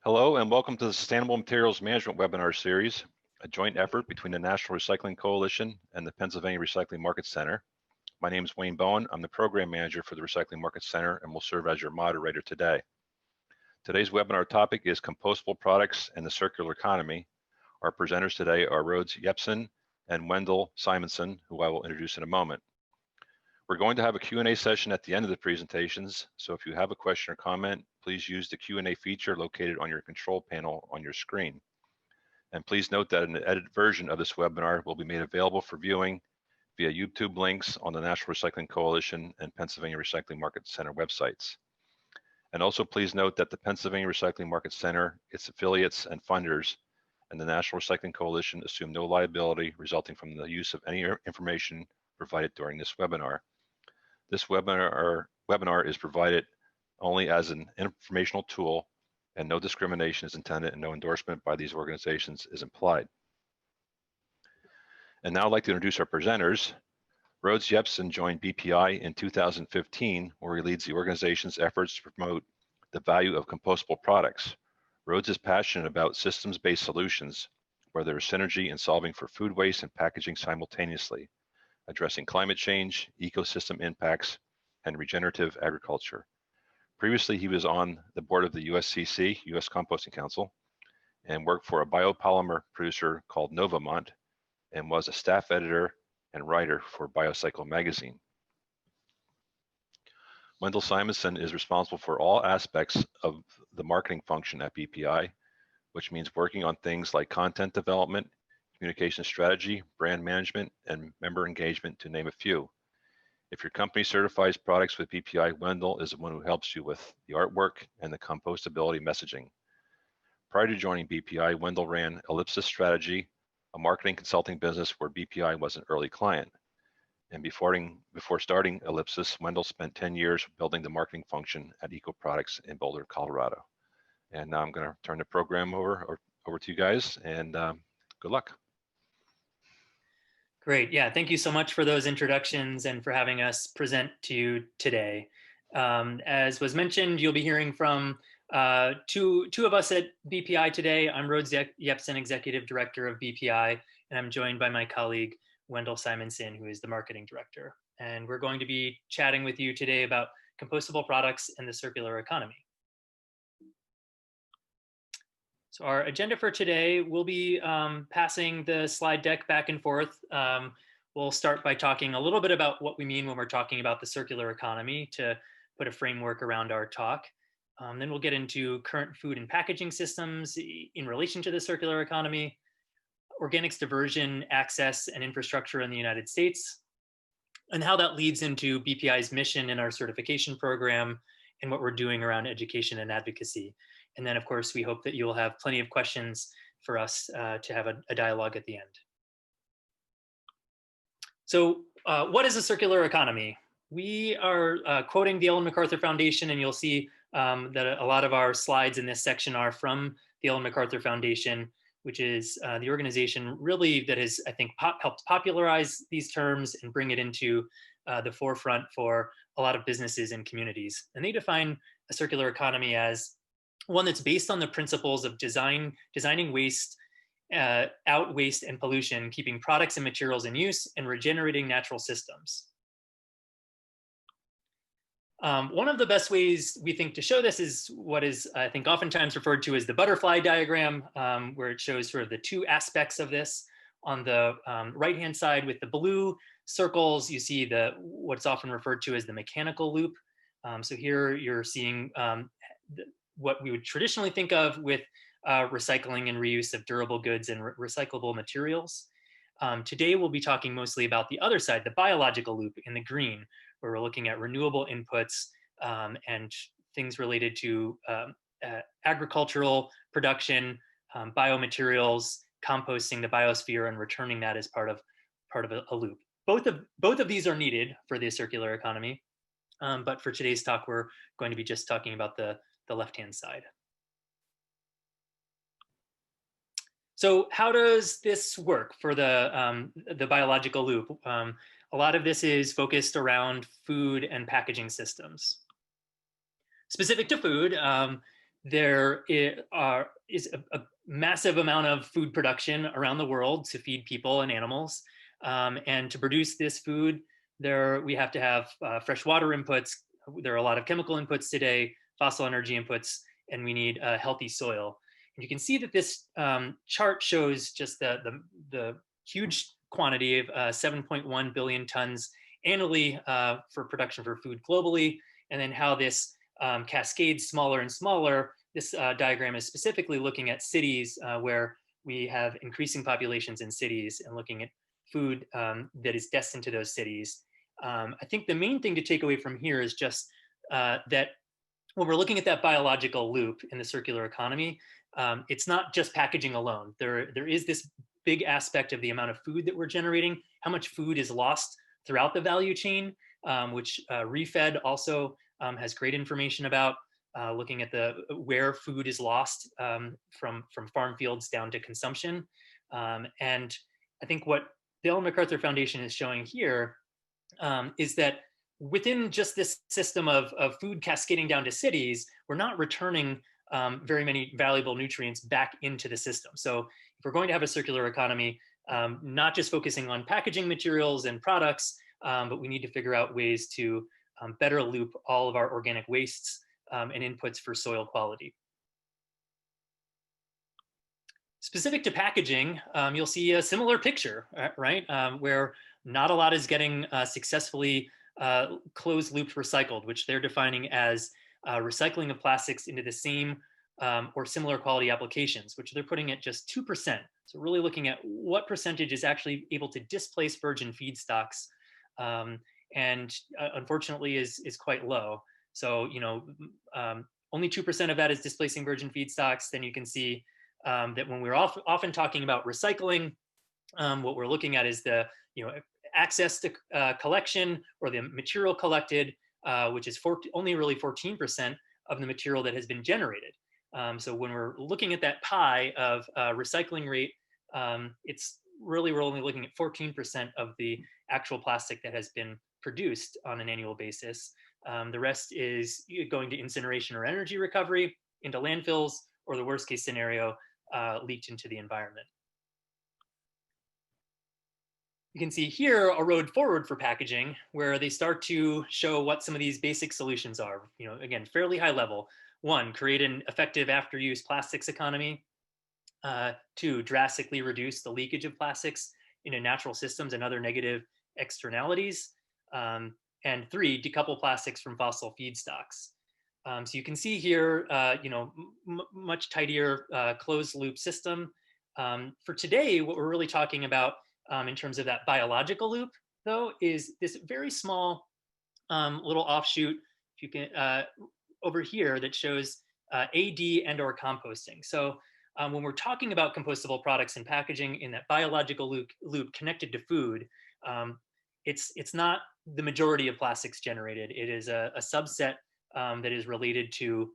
Hello and welcome to the Sustainable Materials Management webinar series, a joint effort between the National Recycling Coalition and the Pennsylvania Recycling Market Center. My name is Wayne Bowen. I'm the Program Manager for the Recycling Market Center and will serve as your moderator today. Today's webinar topic is compostable products and the circular economy. Our presenters today are Rhodes, Yepsen and Wendell, Simonson, who I will introduce in a moment. We're going to have a Q&A session at the end of the presentations, so if you have a question or comment, please use the Q&A feature located on your control panel on your screen. And please note that an edited version of this webinar will be made available for viewing via YouTube links on the National Recycling Coalition and Pennsylvania Recycling Market Center websites. And also please note that the Pennsylvania Recycling Market Center, its affiliates and funders, and the National Recycling Coalition assume no liability resulting from the use of any information provided during this webinar. This webinar is provided only as an informational tool, and no discrimination is intended and no endorsement by these organizations is implied. And now I'd like to introduce our presenters. Rhodes Yepsen joined BPI in 2015, where he leads the organization's efforts to promote the value of compostable products. Rhodes is passionate about systems-based solutions, where there is synergy in solving for food waste and packaging simultaneously, addressing climate change, ecosystem impacts, and regenerative agriculture. Previously, he was on the board of the USCC, US Composting Council, and worked for a biopolymer producer called Novamont, and was a staff editor and writer for Biocycle magazine. Wendell Simonson is responsible for all aspects of the marketing function at BPI, which means working on things like content development, communication strategy, brand management, and member engagement, to name a few. If your company certifies products with BPI, Wendell is the one who helps you with the artwork and the compostability messaging. Prior to joining BPI, Wendell ran Ellipsis Strategy, a marketing consulting business where BPI was an early client. And before starting Ellipsis, Wendell spent 10 years building the marketing function at Eco Products in Boulder, Colorado. And now I'm going to turn the program over to you guys, and good luck. Great. Yeah, thank you so much for those introductions and for having us present to you today. As was mentioned, you'll be hearing from two of us at BPI today. I'm Rhodes Yepsen, Executive Director of BPI, and I'm joined by my colleague, Wendell Simonson, who is the Marketing Director. And we're going to be chatting with you today about compostable products and the circular economy. So our agenda for today, we'll be passing the slide deck back and forth. We'll start by talking a little bit about what we mean when we're talking about the circular economy to put a framework around our talk. Then we'll get into current food and packaging systems in relation to the circular economy, organics diversion, access, and infrastructure in the United States, and how that leads into BPI's mission in our certification program and what we're doing around education and advocacy. And then, of course, we hope that you'll have plenty of questions for us to have a dialogue at the end. So what is a circular economy? We are quoting the Ellen MacArthur Foundation, and you'll see that a lot of our slides in this section are from the Ellen MacArthur Foundation, which is the organization really that has, I think, helped popularize these terms and bring it into the forefront for a lot of businesses and communities. And they define a circular economy as one that's based on the principles of designing waste, out waste and pollution, keeping products and materials in use, and regenerating natural systems. One of the best ways we think to show this is what is, I think, oftentimes referred to as the butterfly diagram, where it shows sort of the two aspects of this. On the right-hand side with the blue circles, you see what's often referred to as the mechanical loop. So here you're seeing what we would traditionally think of with recycling and reuse of durable goods and recyclable materials. Today, we'll be talking mostly about the other side, the biological loop in the green, where we're looking at renewable inputs and things related to agricultural production, biomaterials, composting the biosphere, and returning that as part of a loop. Both of these are needed for the circular economy, but for today's talk, we're going to be just talking about the left-hand side. So how does this work for the biological loop? A lot of this is focused around food and packaging systems. Specific to food, there is a massive amount of food production around the world to feed people and animals. And to produce this food, we have to have fresh water inputs. There are a lot of chemical inputs today, fossil energy inputs, and we need a healthy soil. And you can see that this chart shows just the huge quantity of 7.1 billion tons annually for production for food globally, and then how this cascades smaller and smaller. This diagram is specifically looking at cities where we have increasing populations in cities and looking at food that is destined to those cities. I think the main thing to take away from here is just that when we're looking at that biological loop in the circular economy, it's not just packaging alone. There is this big aspect of the amount of food that we're generating, how much food is lost throughout the value chain, which ReFed also has great information about, looking at where food is lost from farm fields down to consumption. And I think what the Ellen MacArthur Foundation is showing here is that within just this system of food cascading down to cities, we're not returning very many valuable nutrients back into the system. So if we're going to have a circular economy, not just focusing on packaging materials and products, but we need to figure out ways to better loop all of our organic wastes and inputs for soil quality. Specific to packaging, you'll see a similar picture, right? Where not a lot is getting successfully closed loop recycled, which they're defining as recycling of plastics into the same or similar quality applications, which they're putting at just 2%. So really looking at what percentage is actually able to displace virgin feedstocks, and unfortunately is quite low. So, only 2% of that is displacing virgin feedstocks. Then you can see that when we're often talking about recycling, what we're looking at is the access to collection or the material collected, which is only really 14% of the material that has been generated. So when we're looking at that pie of recycling rate, we're only looking at 14% of the actual plastic that has been produced on an annual basis. The rest is going to incineration or energy recovery, into landfills, or the worst case scenario, leaked into the environment. You can see here a road forward for packaging where they start to show what some of these basic solutions are. Again, fairly high level. 1, create an effective after-use plastics economy. 2, drastically reduce the leakage of plastics into natural systems and other negative externalities. And 3, decouple plastics from fossil feedstocks. So you can see here, much tidier closed loop system. For today, what we're really talking about in terms of that biological loop, though, is this very small little offshoot, if you can, over here, that shows AD and/or composting. So when we're talking about compostable products and packaging in that biological loop connected to food, it's not the majority of plastics generated. It is a subset that is related to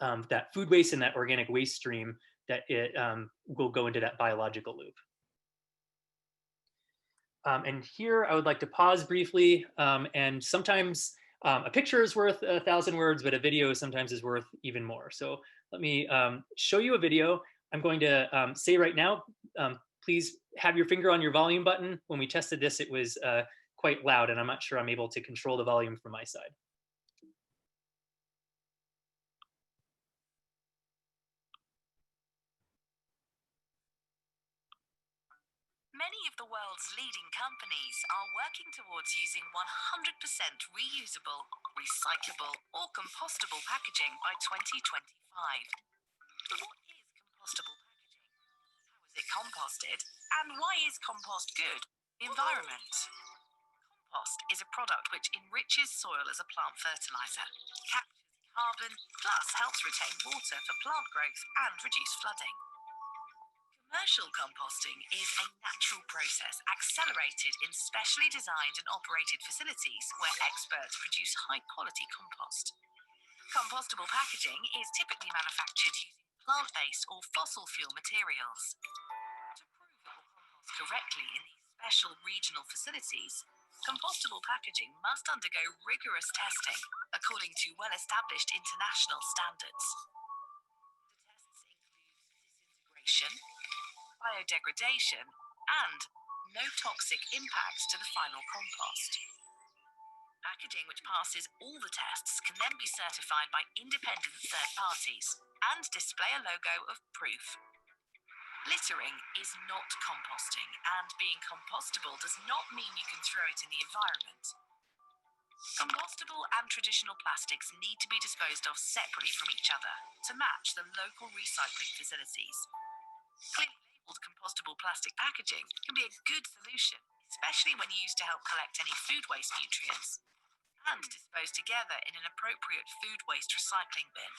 that food waste and that organic waste stream that it will go into that biological loop. And here I would like to pause briefly, and sometimes a picture is worth 1,000 words, but a video sometimes is worth even more. So let me show you a video. I'm going to say right now, please have your finger on your volume button. When we tested this, it was quite loud, and I'm not sure I'm able to control the volume from my side. Many of the world's leading companies are working towards using 100% reusable, recyclable, or compostable packaging by 2025. But what is compostable packaging? How is it composted? And why is compost good? Environment. Compost is a product which enriches soil as a plant fertilizer, captures carbon, plus helps retain water for plant growth and reduce flooding. Commercial composting is a natural process accelerated in specially designed and operated facilities where experts produce high-quality compost. Compostable packaging is typically manufactured using plant-based or fossil fuel materials. To prove it will compost correctly in these special regional facilities, compostable packaging must undergo rigorous testing according to well-established international standards. biodegradation, and no toxic impacts to the final compost. Packaging which passes all the tests can then be certified by independent third parties and display a logo of proof. Littering is not composting, and being compostable does not mean you can throw it in the environment. Compostable and traditional plastics need to be disposed of separately from each other to match the local recycling facilities. Clearly labelled compostable plastic packaging can be a good solution, especially when used to help collect any food waste nutrients and disposed together in an appropriate food waste recycling bin.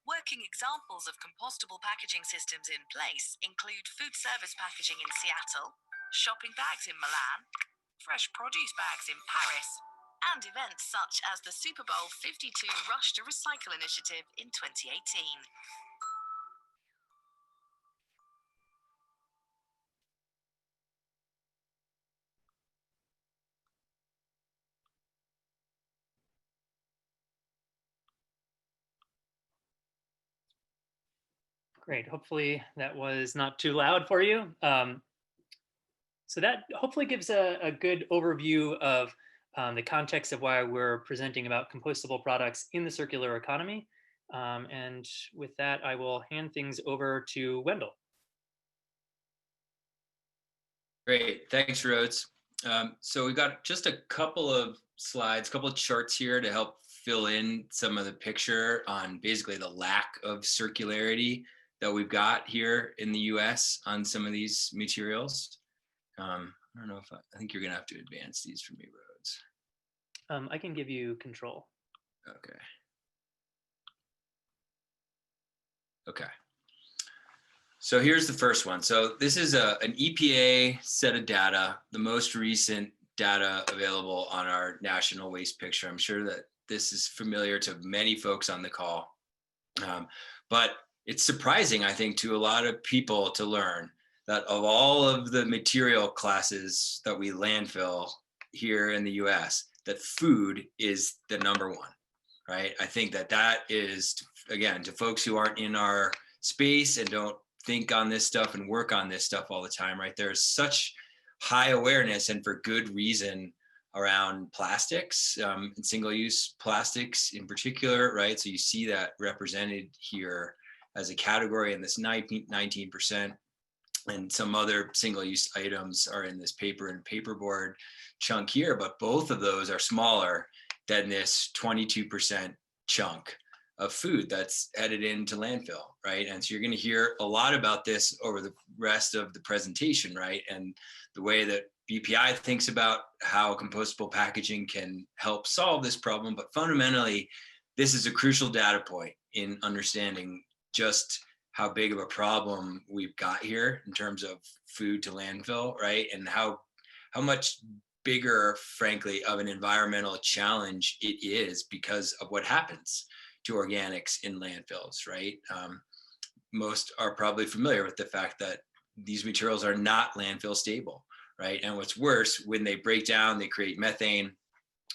Working examples of compostable packaging systems in place include food service packaging in Seattle, shopping bags in Milan, fresh produce bags in Paris, and events such as the Super Bowl 52 Rush to Recycle initiative in 2018. Great. Hopefully that was not too loud for you. So that hopefully gives a good overview of the context of why we're presenting about compostable products in the circular economy. And with that, I will hand things over to Wendell. Great, thanks, Rhodes. So we've got just a couple of slides, a couple of charts here to help fill in some of the picture on basically the lack of circularity that we've got here in the US on some of these materials. I don't know if I think you're gonna have to advance these for me, Rhodes. I can give you control. Okay. Okay. So here's the first one. So this is an EPA set of data, the most recent data available on our national waste picture. I'm sure that this is familiar to many folks on the call, but it's surprising, I think, to a lot of people to learn that of all of the material classes that we landfill here in the US, that food is the number one, right? I think that that is, again, to folks who aren't in our space and don't think on this stuff and work on this stuff all the time, right? There's such high awareness, and for good reason, around plastics and single-use plastics in particular, right? So you see that represented here as a category in this 19%, and some other single-use items are in this paper and paperboard chunk here, but both of those are smaller than this 22% chunk of food that's headed into landfill, right? And so you're going to hear a lot about this over the rest of the presentation, right? And the way that BPI thinks about how compostable packaging can help solve this problem. But fundamentally, this is a crucial data point in understanding just how big of a problem we've got here in terms of food to landfill, right? And how much bigger, frankly, of an environmental challenge it is because of what happens to organics in landfills, right? Most are probably familiar with the fact that these materials are not landfill stable, right? And what's worse, when they break down, they create methane,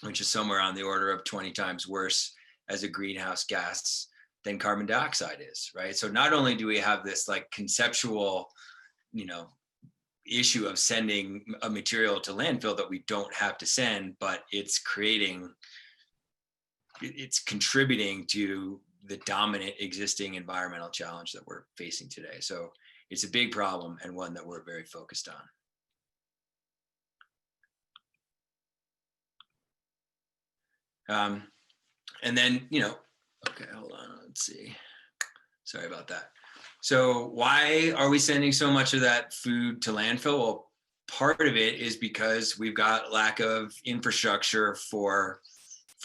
which is somewhere on the order of 20 times worse as a greenhouse gas than carbon dioxide is, right? So not only do we have this like conceptual, issue of sending a material to landfill that we don't have to send, but it's contributing to the dominant existing environmental challenge that we're facing today. So it's a big problem and one that we're very focused on. And then, okay, hold on, let's see. Sorry about that. So why are we sending so much of that food to landfill? Well, part of it is because we've got lack of infrastructure for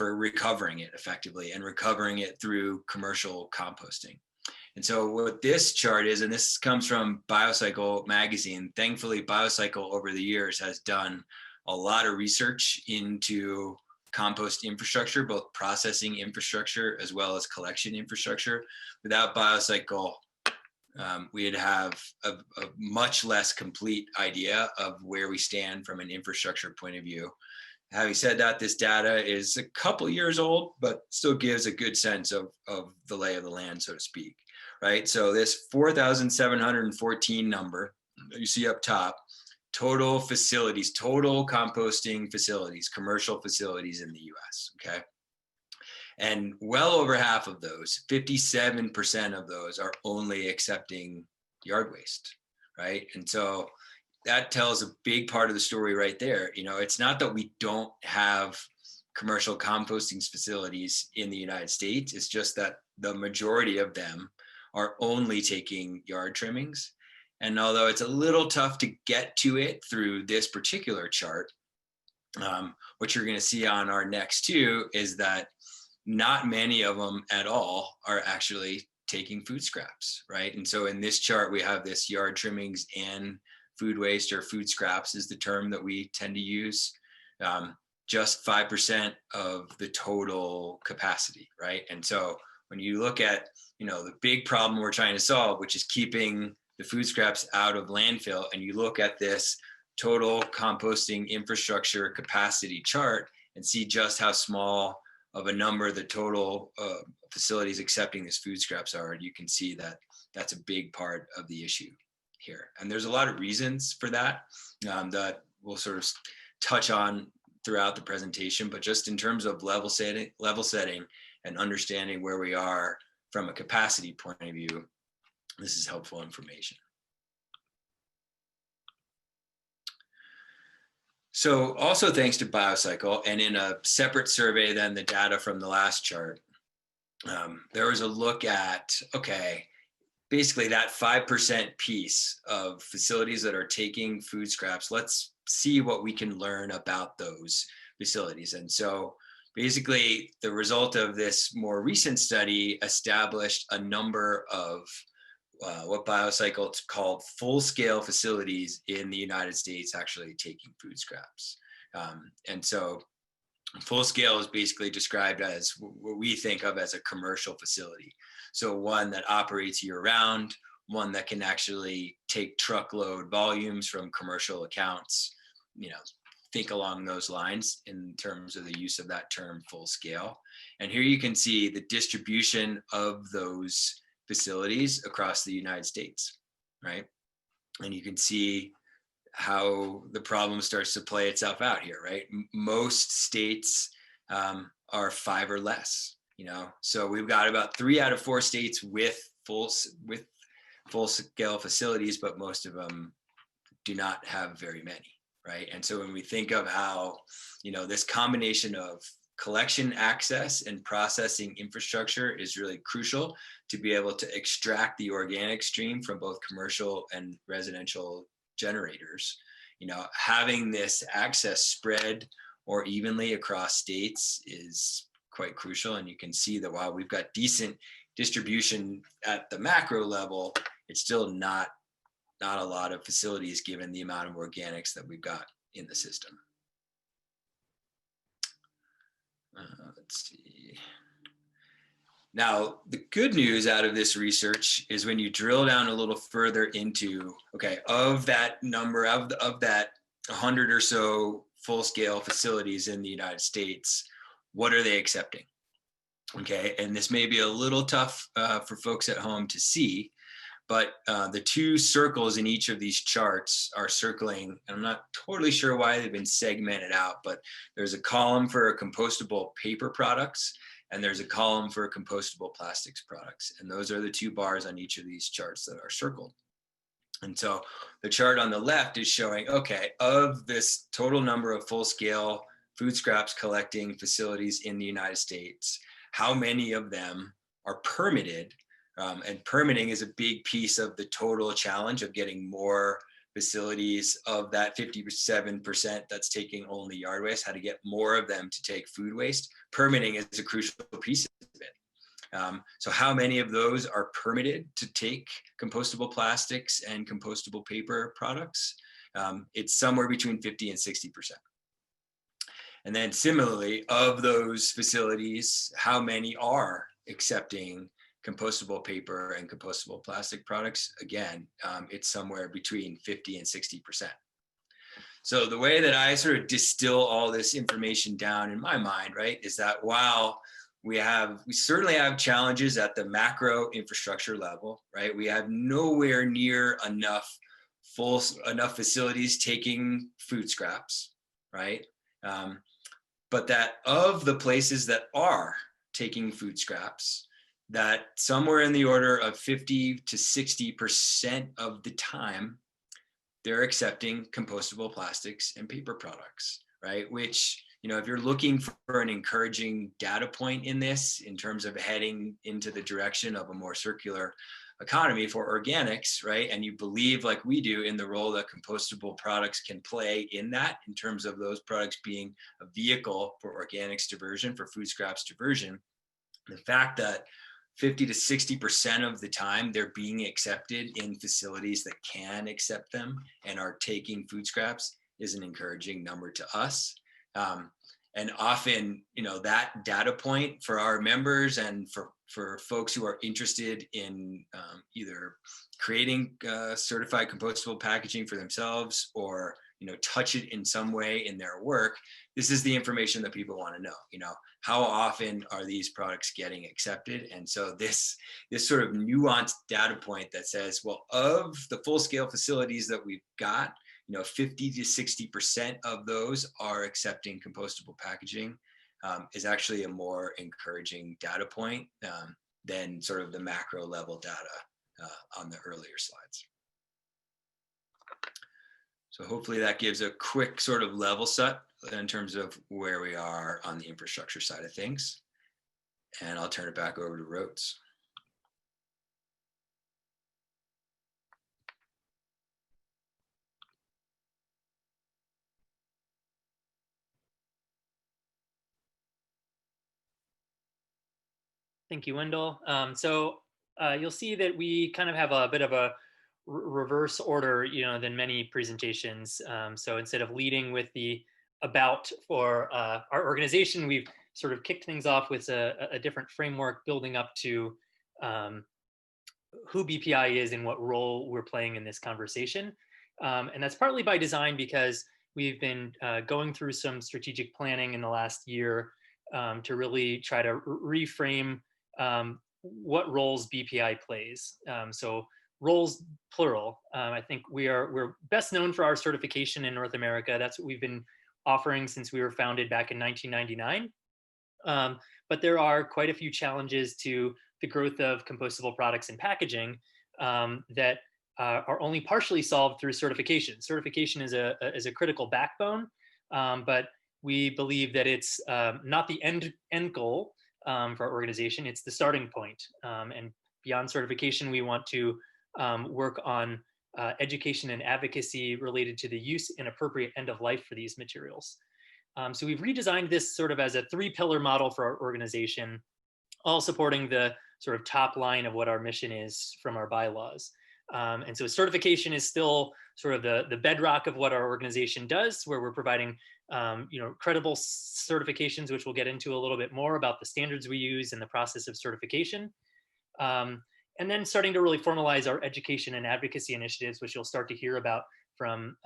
recovering it effectively and recovering it through commercial composting. And so what this chart is, and this comes from Biocycle magazine, thankfully Biocycle over the years has done a lot of research into compost infrastructure, both processing infrastructure as well as collection infrastructure. Without Biocycle, we'd have a much less complete idea of where we stand from an infrastructure point of view. Having said that, this data is a couple years old, but still gives a good sense of the lay of the land, so to speak, right? So this 4,714 number you see up top, total facilities, total composting facilities, commercial facilities in the US, okay? And well over half of those, 57% of those are only accepting yard waste, right? And so that tells a big part of the story right there. You know, it's not that we don't have commercial composting facilities in the United States. It's just that the majority of them are only taking yard trimmings. And although it's a little tough to get to it through this particular chart, what you're going to see on our next two is that not many of them at all are actually taking food scraps, right? And so in this chart, we have this yard trimmings and food waste, or food scraps is the term that we tend to use. Just 5% of the total capacity, right? And so when you look at, you know, the big problem we're trying to solve, which is keeping the food scraps out of landfill, and you look at this total composting infrastructure capacity chart and see just how small of a number the total facilities accepting this food scraps are, you can see that that's a big part of the issue here. And there's a lot of reasons for that that we'll sort of touch on throughout the presentation, but just in terms of level setting and understanding where we are from a capacity point of view, this is helpful information. So also thanks to BioCycle, and in a separate survey than the data from the last chart, there was a look at, okay, basically that 5% piece of facilities that are taking food scraps, let's see what we can learn about those facilities. And so basically the result of this more recent study established a number of what BioCycle called full-scale facilities in the United States actually taking food scraps. And so full-scale is basically described as what we think of as a commercial facility. So one that operates year-round, one that can actually take truckload volumes from commercial accounts, you know, think along those lines in terms of the use of that term full-scale. And here you can see the distribution of those facilities across the United States, right? And you can see how the problem starts to play itself out here, right? Most states are 5 or less, you know? So we've got about 3 out of 4 states with full-scale facilities, but most of them do not have very many, right? And so when we think of how, you know, this combination of collection access and processing infrastructure is really crucial to be able to extract the organic stream from both commercial and residential generators. You know, having this access spread more evenly across states is quite crucial. And you can see that while we've got decent distribution at the macro level, it's still not a lot of facilities given the amount of organics that we've got in the system. Let's see. Now, the good news out of this research is when you drill down a little further into, okay, of that number, of that 100 or so full-scale facilities in the United States, what are they accepting? Okay, and this may be a little tough for folks at home to see, but the 2 circles in each of these charts are circling, and I'm not totally sure why they've been segmented out, but there's a column for compostable paper products, and there's a column for compostable plastics products. And those are the 2 bars on each of these charts that are circled. And so the chart on the left is showing, okay, of this total number of full-scale food scraps collecting facilities in the United States, how many of them are permitted? And permitting is a big piece of the total challenge of getting more facilities of that 57% that's taking only yard waste, how to get more of them to take food waste. Permitting is a crucial piece of it. So how many of those are permitted to take compostable plastics and compostable paper products? It's somewhere between 50 and 60%. And then similarly, of those facilities, how many are accepting compostable paper and compostable plastic products? Again, it's somewhere between 50 and 60%. So the way that I sort of distill all this information down in my mind, right, is that while we certainly have challenges at the macro infrastructure level, right? We have nowhere near enough enough facilities taking food scraps, right? But that of the places that are taking food scraps, that somewhere in the order of 50 to 60% of the time, they're accepting compostable plastics and paper products, right? Which, you know, if you're looking for an encouraging data point in this, in terms of heading into the direction of a more circular economy for organics, right? And you believe, like we do, in the role that compostable products can play in that, in terms of those products being a vehicle for organics diversion, for food scraps diversion, the fact that 50 to 60% of the time they're being accepted in facilities that can accept them and are taking food scraps is an encouraging number to us. And often, you know, that data point for our members and for folks who are interested in either creating certified compostable packaging for themselves, or, you know, touch it in some way in their work, this is the information that people want to know. You know, how often are these products getting accepted? And so this sort of nuanced data point that says, well, of the full scale facilities that we've got, you know, 50 to 60% of those are accepting compostable packaging, is actually a more encouraging data point than sort of the macro level data on the earlier slides. So hopefully that gives a quick sort of level set in terms of where we are on the infrastructure side of things. And I'll turn it back over to Rhodes. Thank you, Wendell. So you'll see that we kind of have a bit of a reverse order, you know, than many presentations. So instead of leading with the about for our organization, we've sort of kicked things off with a different framework, building up to who BPI is and what role we're playing in this conversation. And that's partly by design, because we've been going through some strategic planning in the last year to really try to reframe what roles BPI plays. So roles plural. I think we're best known for our certification in North America. That's what we've been offering since we were founded back in 1999. But there are quite a few challenges to the growth of compostable products and packaging that are only partially solved through certification. Certification is a critical backbone, but we believe that it's not the end goal for our organization. It's the starting point. And beyond certification, we want to work on education and advocacy related to the use and appropriate end of life for these materials. So we've redesigned this sort of as a 3-pillar model for our organization, all supporting the sort of top line of what our mission is from our bylaws. And so certification is still sort of the bedrock of what our organization does, where we're providing you know, credible certifications, which we'll get into a little bit more about the standards we use and the process of certification. And then starting to really formalize our education and advocacy initiatives, which you'll start to hear about from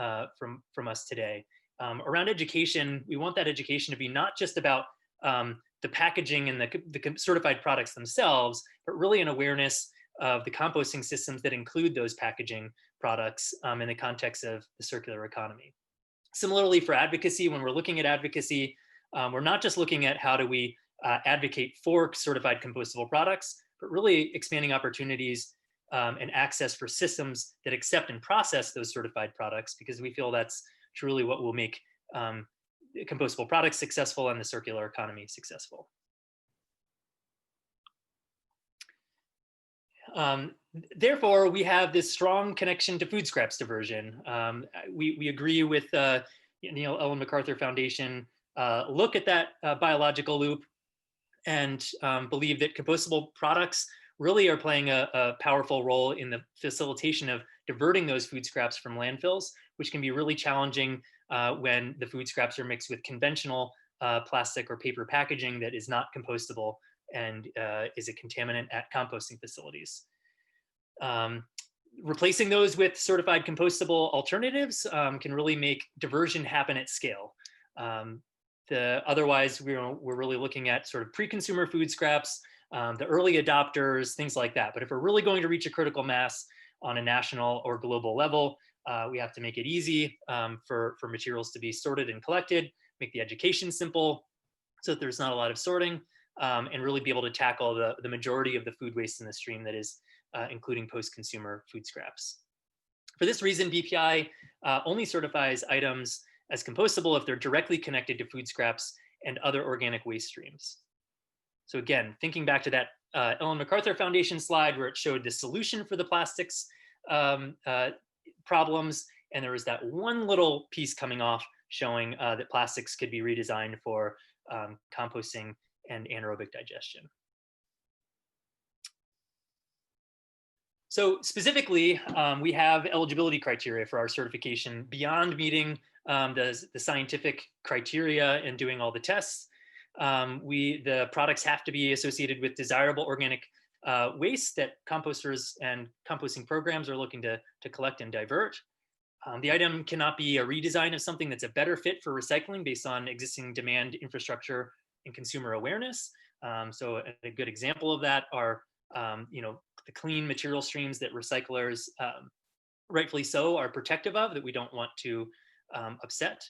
us today. Around education, we want that education to be not just about the packaging and the certified products themselves, but really an awareness of the composting systems that include those packaging products in the context of the circular economy. Similarly, for advocacy, when we're looking at advocacy, we're not just looking at how do we advocate for certified compostable products, but really expanding opportunities and access for systems that accept and process those certified products, because we feel that's truly what will make compostable products successful and the circular economy successful. Therefore, we have this strong connection to food scraps diversion. We agree with Neil Ellen MacArthur Foundation, look at that biological loop, and believe that compostable products really are playing a powerful role in the facilitation of diverting those food scraps from landfills, which can be really challenging when the food scraps are mixed with conventional plastic or paper packaging that is not compostable and is a contaminant at composting facilities. Replacing those with certified compostable alternatives can really make diversion happen at scale. Otherwise, we're really looking at sort of pre-consumer food scraps, the early adopters, things like that. But if we're really going to reach a critical mass on a national or global level, We have to make it easy for materials to be sorted and collected, make the education simple so that there's not a lot of sorting, and really be able to tackle the majority of the food waste in the stream that is including post-consumer food scraps. For this reason, BPI only certifies items as compostable if they're directly connected to food scraps and other organic waste streams. So again, thinking back to that Ellen MacArthur Foundation slide where it showed the solution for the plastics problems, and there was that one little piece coming off showing that plastics could be redesigned for composting and anaerobic digestion. So specifically, we have eligibility criteria for our certification beyond meeting the scientific criteria and doing all the tests. The products have to be associated with desirable organic waste that composters and composting programs are looking to collect and divert. The item cannot be a redesign of something that's a better fit for recycling based on existing demand, infrastructure, and consumer awareness. So a good example of that are the clean material streams that recyclers, rightfully so, are protective of, that we don't want to upset.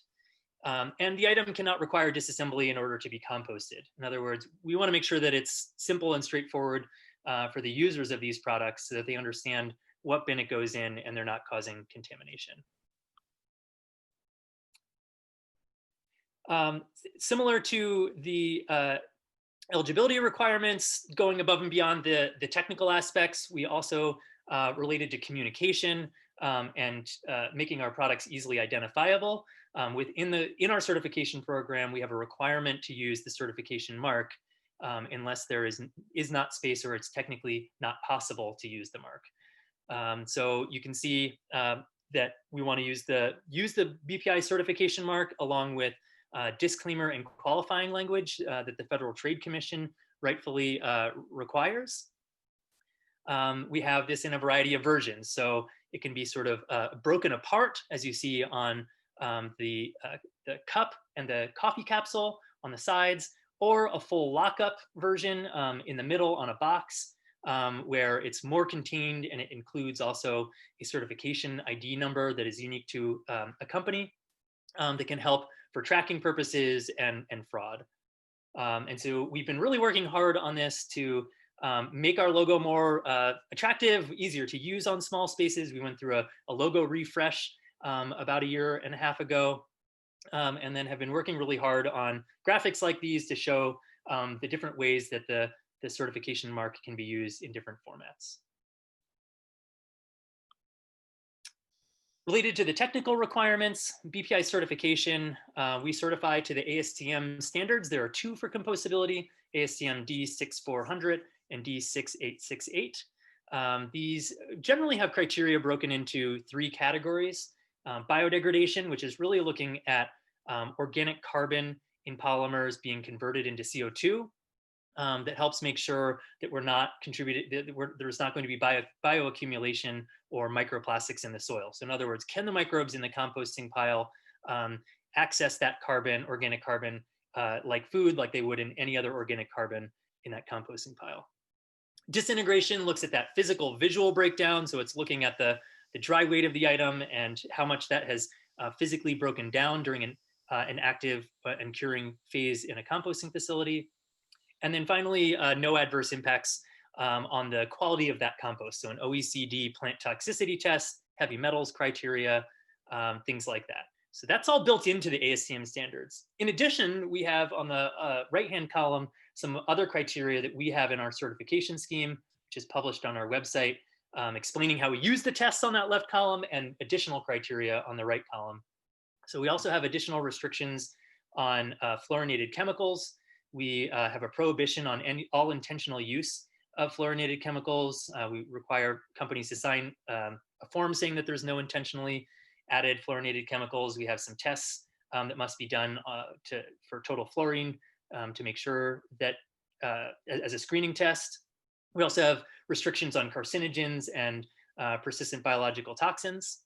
And the item cannot require disassembly in order to be composted. In other words, we want to make sure that it's simple and straightforward for the users of these products so that they understand what bin it goes in and they're not causing contamination. Similar to the eligibility requirements, going above and beyond the technical aspects, we also related to communication and making our products easily identifiable. In our certification program, we have a requirement to use the certification mark unless there is not space or it's technically not possible to use the mark. So you can see that we want to use the BPI certification mark along with disclaimer and qualifying language that the Federal Trade Commission rightfully requires. We have this in a variety of versions. So it can be sort of broken apart, as you see on the cup and the coffee capsule on the sides, or a full lockup version in the middle on a box where it's more contained and it includes also a certification ID number that is unique to a company that can help for tracking purposes and fraud. And so we've been really working hard on this to make our logo more attractive, easier to use on small spaces. We went through a logo refresh about 1.5 years ago, and then have been working really hard on graphics like these to show the different ways that the certification mark can be used in different formats. Related to the technical requirements, BPI certification, we certify to the ASTM standards. There are 2 for compostability, ASTM D6400 and D6868. These generally have criteria broken into 3 categories. Biodegradation, which is really looking at organic carbon in polymers being converted into CO2. That helps make sure that we're not there's not going to be bioaccumulation or microplastics in the soil. So in other words, can the microbes in the composting pile access that carbon, organic carbon, like food, like they would in any other organic carbon in that composting pile? Disintegration looks at that physical visual breakdown. So it's looking at the dry weight of the item and how much that has physically broken down during an active and curing phase in a composting facility. And then finally, no adverse impacts on the quality of that compost. So an OECD plant toxicity test, heavy metals criteria, things like that. So that's all built into the ASTM standards. In addition, we have on the right-hand column some other criteria that we have in our certification scheme, which is published on our website, explaining how we use the tests on that left column and additional criteria on the right column. So we also have additional restrictions on fluorinated chemicals. We have a prohibition on all intentional use of fluorinated chemicals. We require companies to sign a form saying that there's no intentionally added fluorinated chemicals. We have some tests that must be done for total fluorine to make sure that as a screening test. We also have restrictions on carcinogens and persistent biological toxins.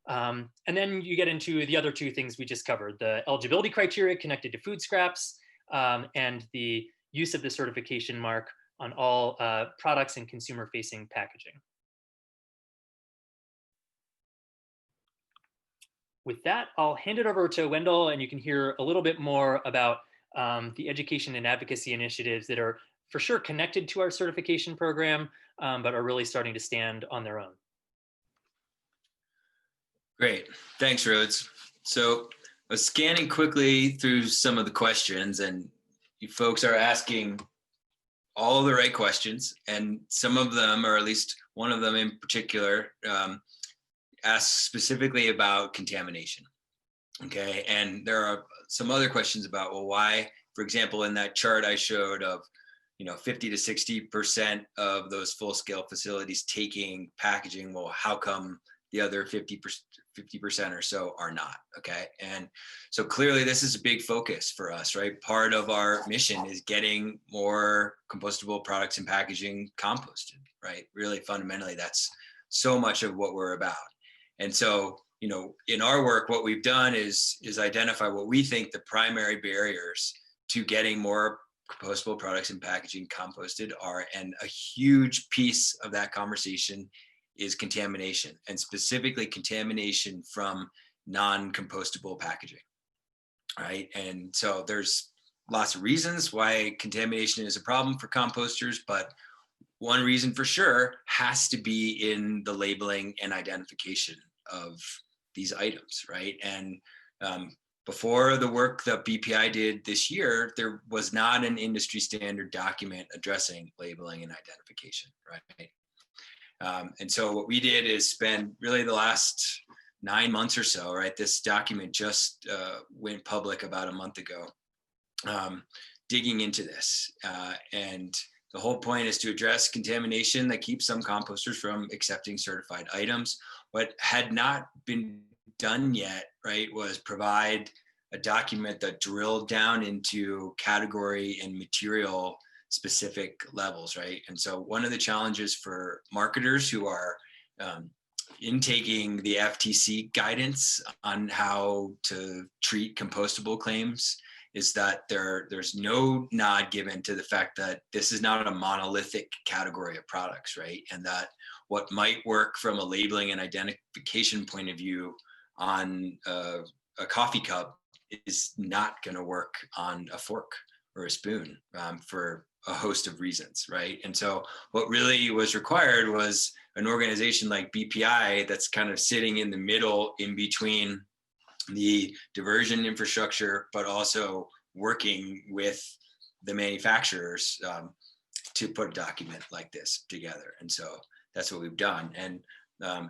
And then you get into the other 2 things we just covered, the eligibility criteria connected to food scraps, and the use of the certification mark on all products and consumer-facing packaging. with that, I'll hand it over to Wendell, and you can hear a little bit more about the education and advocacy initiatives that are for sure connected to our certification program, but are really starting to stand on their own. Great, thanks, Rhodes. So I was scanning quickly through some of the questions, and you folks are asking all the right questions, and some of them, or at least one of them in particular, asks specifically about contamination. Okay, and there are some other questions about, well, why, for example, in that chart I showed of 50 to 60% of those full-scale facilities taking packaging, well, how come the other 50% or so are not? Okay, and so clearly this is a big focus for us, right? Part of our mission is getting more compostable products and packaging composted, right? Really fundamentally, that's so much of what we're about. And so, in our work, what we've done is identify what we think the primary barriers to getting more compostable products and packaging composted are, and a huge piece of that conversation is contamination, and specifically contamination from non-compostable packaging, right? And so there's lots of reasons why contamination is a problem for composters, but one reason for sure has to be in the labeling and identification of these items, right? And before the work that BPI did this year, there was not an industry standard document addressing labeling and identification, right? And so what we did is spend really the last 9 months or so, right? This document just went public about a month ago, digging into this. And the whole point is to address contamination that keeps some composters from accepting certified items. What had not been done yet, right, was provide a document that drilled down into category and material specific levels, right? And so one of the challenges for marketers who are intaking the FTC guidance on how to treat compostable claims is that there's no nod given to the fact that this is not a monolithic category of products, right? And that what might work from a labeling and identification point of view on a coffee cup is not going to work on a fork or a spoon for a host of reasons, right? And so what really was required was an organization like BPI that's kind of sitting in the middle in between the diversion infrastructure, but also working with the manufacturers to put a document like this together. And so that's what we've done. And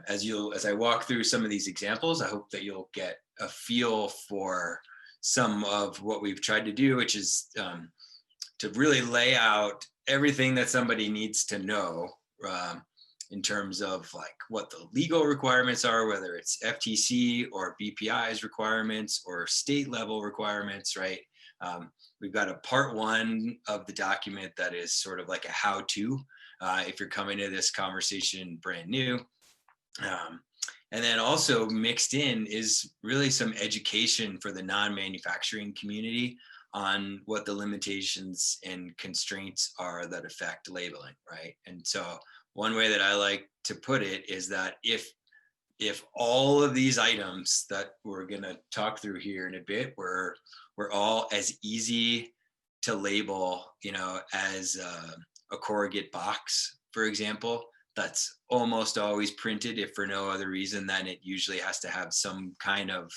as I walk through some of these examples, I hope that you'll get a feel for some of what we've tried to do, which is to really lay out everything that somebody needs to know in terms of like what the legal requirements are, whether it's FTC or BPI's requirements or state level requirements, right? We've got a part 1 of the document that is sort of like a how-to if you're coming to this conversation brand new. And then also mixed in is really some education for the non-manufacturing community on what the limitations and constraints are that affect labeling, right? And so one way that I like to put it is that if all of these items that we're going to talk through here in a bit were all as easy to label, as a corrugate box, for example, that's almost always printed, if for no other reason than it usually has to have some kind of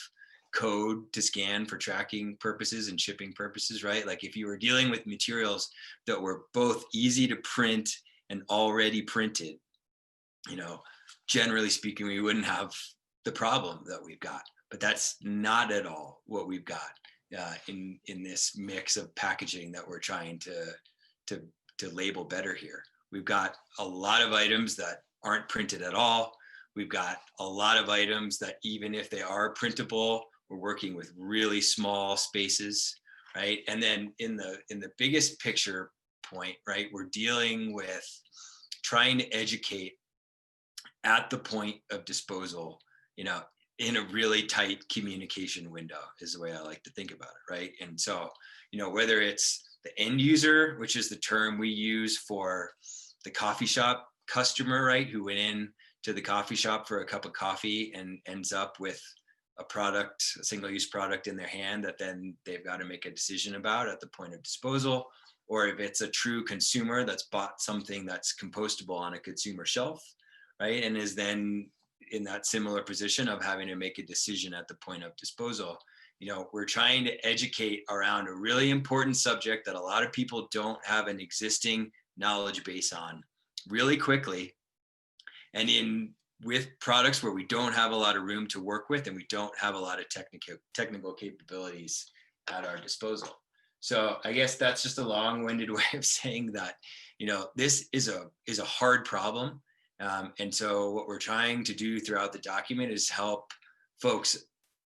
code to scan for tracking purposes and shipping purposes, right? Like if you were dealing with materials that were both easy to print and already printed, generally speaking, we wouldn't have the problem that we've got. But that's not at all what we've got in this mix of packaging that we're trying to label better here. We've got a lot of items that aren't printed at all. We've got a lot of items that even if they are printable, we're working with really small spaces, right? And then in the biggest picture point, right, we're dealing with trying to educate at the point of disposal, in a really tight communication window is the way I like to think about it, right? And so, whether it's the end user, which is the term we use for the coffee shop customer, right, who went in to the coffee shop for a cup of coffee and ends up with a product, a single-use product in their hand that then they've got to make a decision about at the point of disposal, or if it's a true consumer that's bought something that's compostable on a consumer shelf, right? And is then in that similar position of having to make a decision at the point of disposal. You know, we're trying to educate around a really important subject that a lot of people don't have an existing knowledge base on really quickly. And with products where we don't have a lot of room to work with and we don't have a lot of technical capabilities at our disposal. So I guess that's just a long-winded way of saying that, you know, this is a hard problem. And so what we're trying to do throughout the document is help folks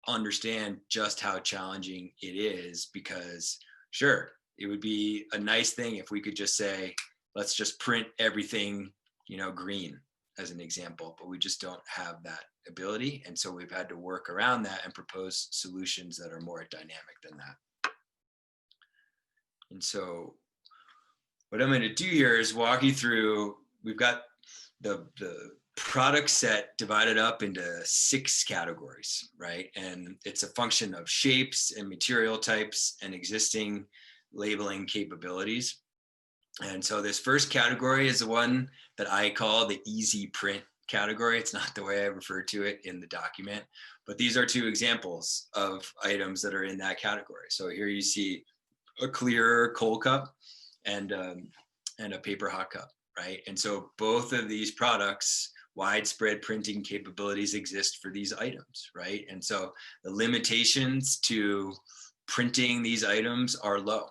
understand just how challenging it is, because sure, it would be a nice thing if we could just say, let's just print everything, you know, green as an example, but we just don't have that ability. And so we've had to work around that and propose solutions that are more dynamic than that. And so what I'm going to do here is walk you through, we've got the product set divided up into 6 categories, right? And it's a function of shapes and material types and existing labeling capabilities. And so this first category is the one that I call the easy print category. It's not the way I refer to it in the document, but these are 2 examples of items that are in that category. So here you see a clear cold cup and a paper hot cup, right? And so both of these products, widespread printing capabilities exist for these items, right? And so the limitations to printing these items are low.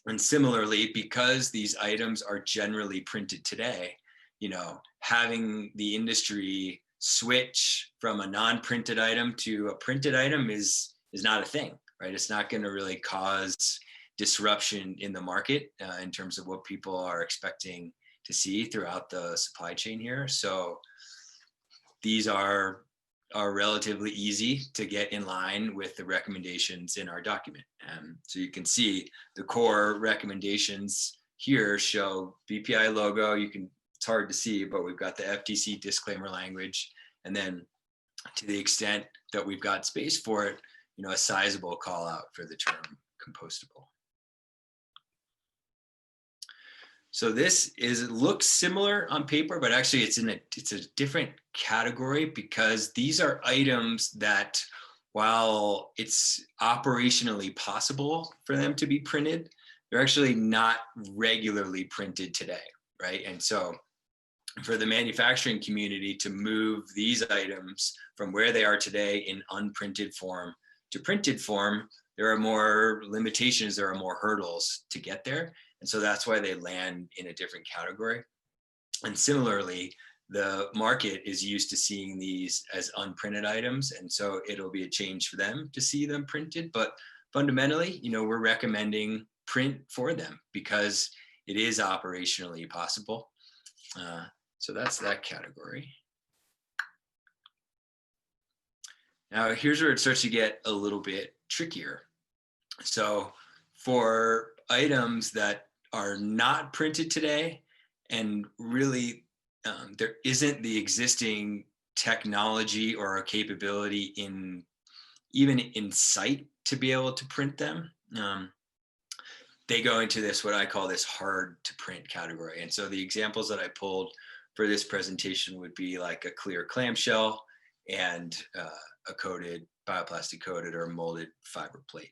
And similarly, because these items are generally printed today, you know, having the industry switch from a non-printed item to a printed item is not a thing, right? It's not going to really cause disruption in the market in terms of what people are expecting to see throughout the supply chain here. So these are relatively easy to get in line with the recommendations in our document. So you can see the core recommendations here show BPI logo. It's hard to see, but we've got the FTC disclaimer language. And then to the extent that we've got space for it, you know, a sizable call out for the term compostable. So this looks similar on paper, but actually it's a different category, because these are items that, while it's operationally possible for them to be printed, they're actually not regularly printed today, right? And so for the manufacturing community to move these items from where they are today in unprinted form to printed form, there are more limitations, there are more hurdles to get there. And so that's why they land in a different category. And similarly, the market is used to seeing these as unprinted items. And so it'll be a change for them to see them printed. But fundamentally, you know, we're recommending print for them because it is operationally possible. So that's that category. Now, here's where it starts to get a little bit trickier. So for items that are not printed today, and really there isn't the existing technology or a capability even in sight to be able to print them, they go into this, what I call this hard to print category. And so the examples that I pulled for this presentation would be like a clear clamshell and a coated, bioplastic coated or molded fiber plate,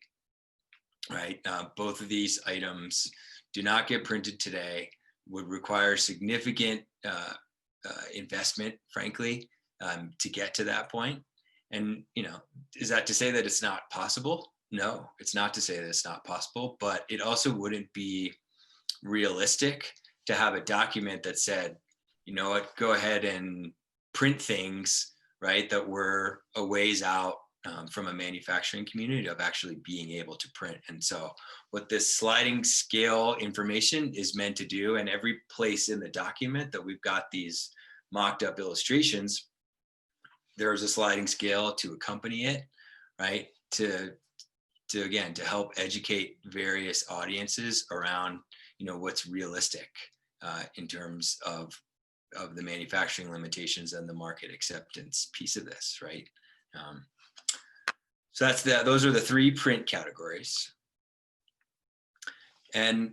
right? Both of these items do not get printed today, would require significant investment, frankly, to get to that point. And, you know, is that to say that it's not possible? No, it's not to say that it's not possible, but it also wouldn't be realistic to have a document that said, you know what, go ahead and print things, right, that were a ways out from a manufacturing community of actually being able to print. And so what this sliding scale information is meant to do, and every place in the document that we've got these mocked up illustrations, there's a sliding scale to accompany it, right? To again, to help educate various audiences around, you know, what's realistic in terms of the manufacturing limitations and the market acceptance piece of this, right? So those are the 3 print categories. And,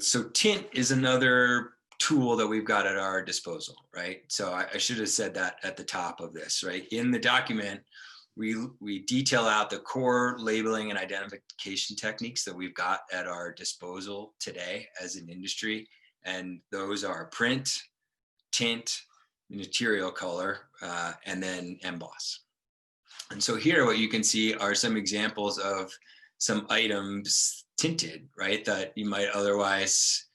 so Tint is another tool that we've got at our disposal, right? So I should have said that at the top of this, right? In the document, we detail out the core labeling and identification techniques that we've got at our disposal today as an industry. And those are print, tint, material color, and then emboss. And so here what you can see are some examples of some items tinted, right, that you might otherwise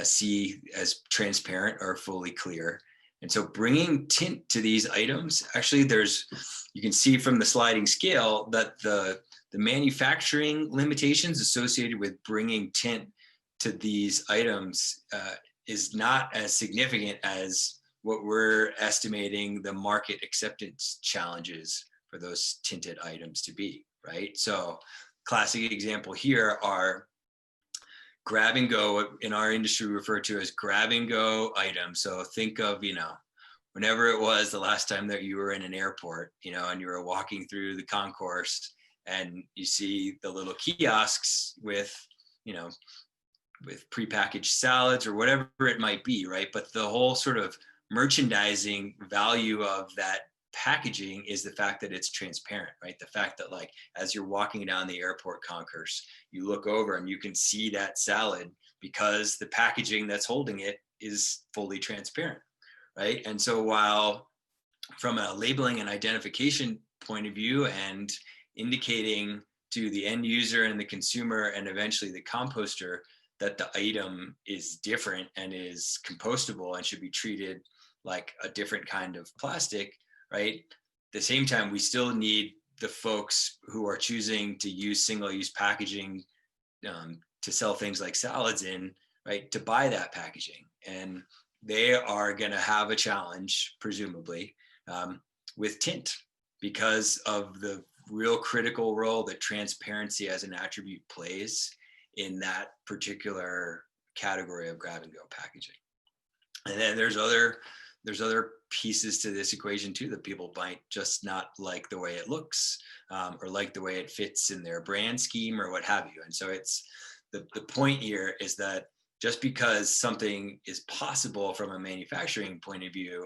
see as transparent or fully clear. And so bringing tint to these items, actually you can see from the sliding scale that the manufacturing limitations associated with bringing tint to these items is not as significant as what we're estimating the market acceptance challenges for those tinted items to be, right? So classic example here are grab and go, in our industry referred to as grab and go items. So think of, whenever it was the last time that you were in an airport, and you were walking through the concourse and you see the little kiosks with prepackaged salads or whatever it might be, right? But the whole sort of merchandising value of that packaging is the fact that it's transparent, right? The fact that, like, as you're walking down the airport concourse, you look over and you can see that salad because the packaging that's holding it is fully transparent, right? And so while from a labeling and identification point of view and indicating to the end user and the consumer and eventually the composter that the item is different and is compostable and should be treated like a different kind of plastic, right? At the same time, we still need the folks who are choosing to use single-use packaging to sell things like salads in, right, to buy that packaging. And they are going to have a challenge, presumably, with tint because of the real critical role that transparency as an attribute plays in that particular category of grab-and-go packaging. And then there's other pieces to this equation too that people might just not like the way it looks or like the way it fits in their brand scheme or what have you. And so it's the point here is that just because something is possible from a manufacturing point of view,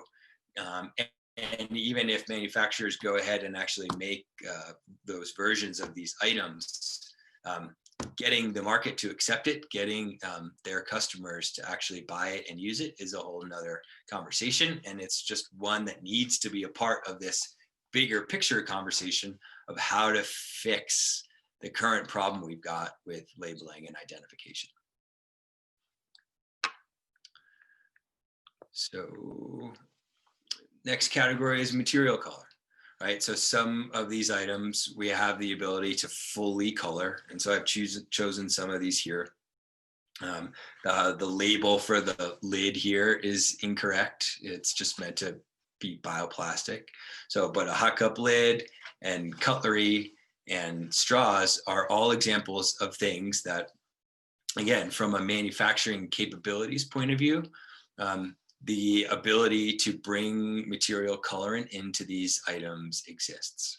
and even if manufacturers go ahead and actually make those versions of these items, getting the market to accept it, getting their customers to actually buy it and use it is a whole nother conversation. And it's just one that needs to be a part of this bigger picture conversation of how to fix the current problem we've got with labeling and identification. So next category is material color. Right, so some of these items we have the ability to fully color, and so I've chosen some of these here. The label for the lid here is incorrect. It's just meant to be bioplastic. So, but a hot cup lid and cutlery and straws are all examples of things that, again, from a manufacturing capabilities point of view, the ability to bring material colorant into these items exists.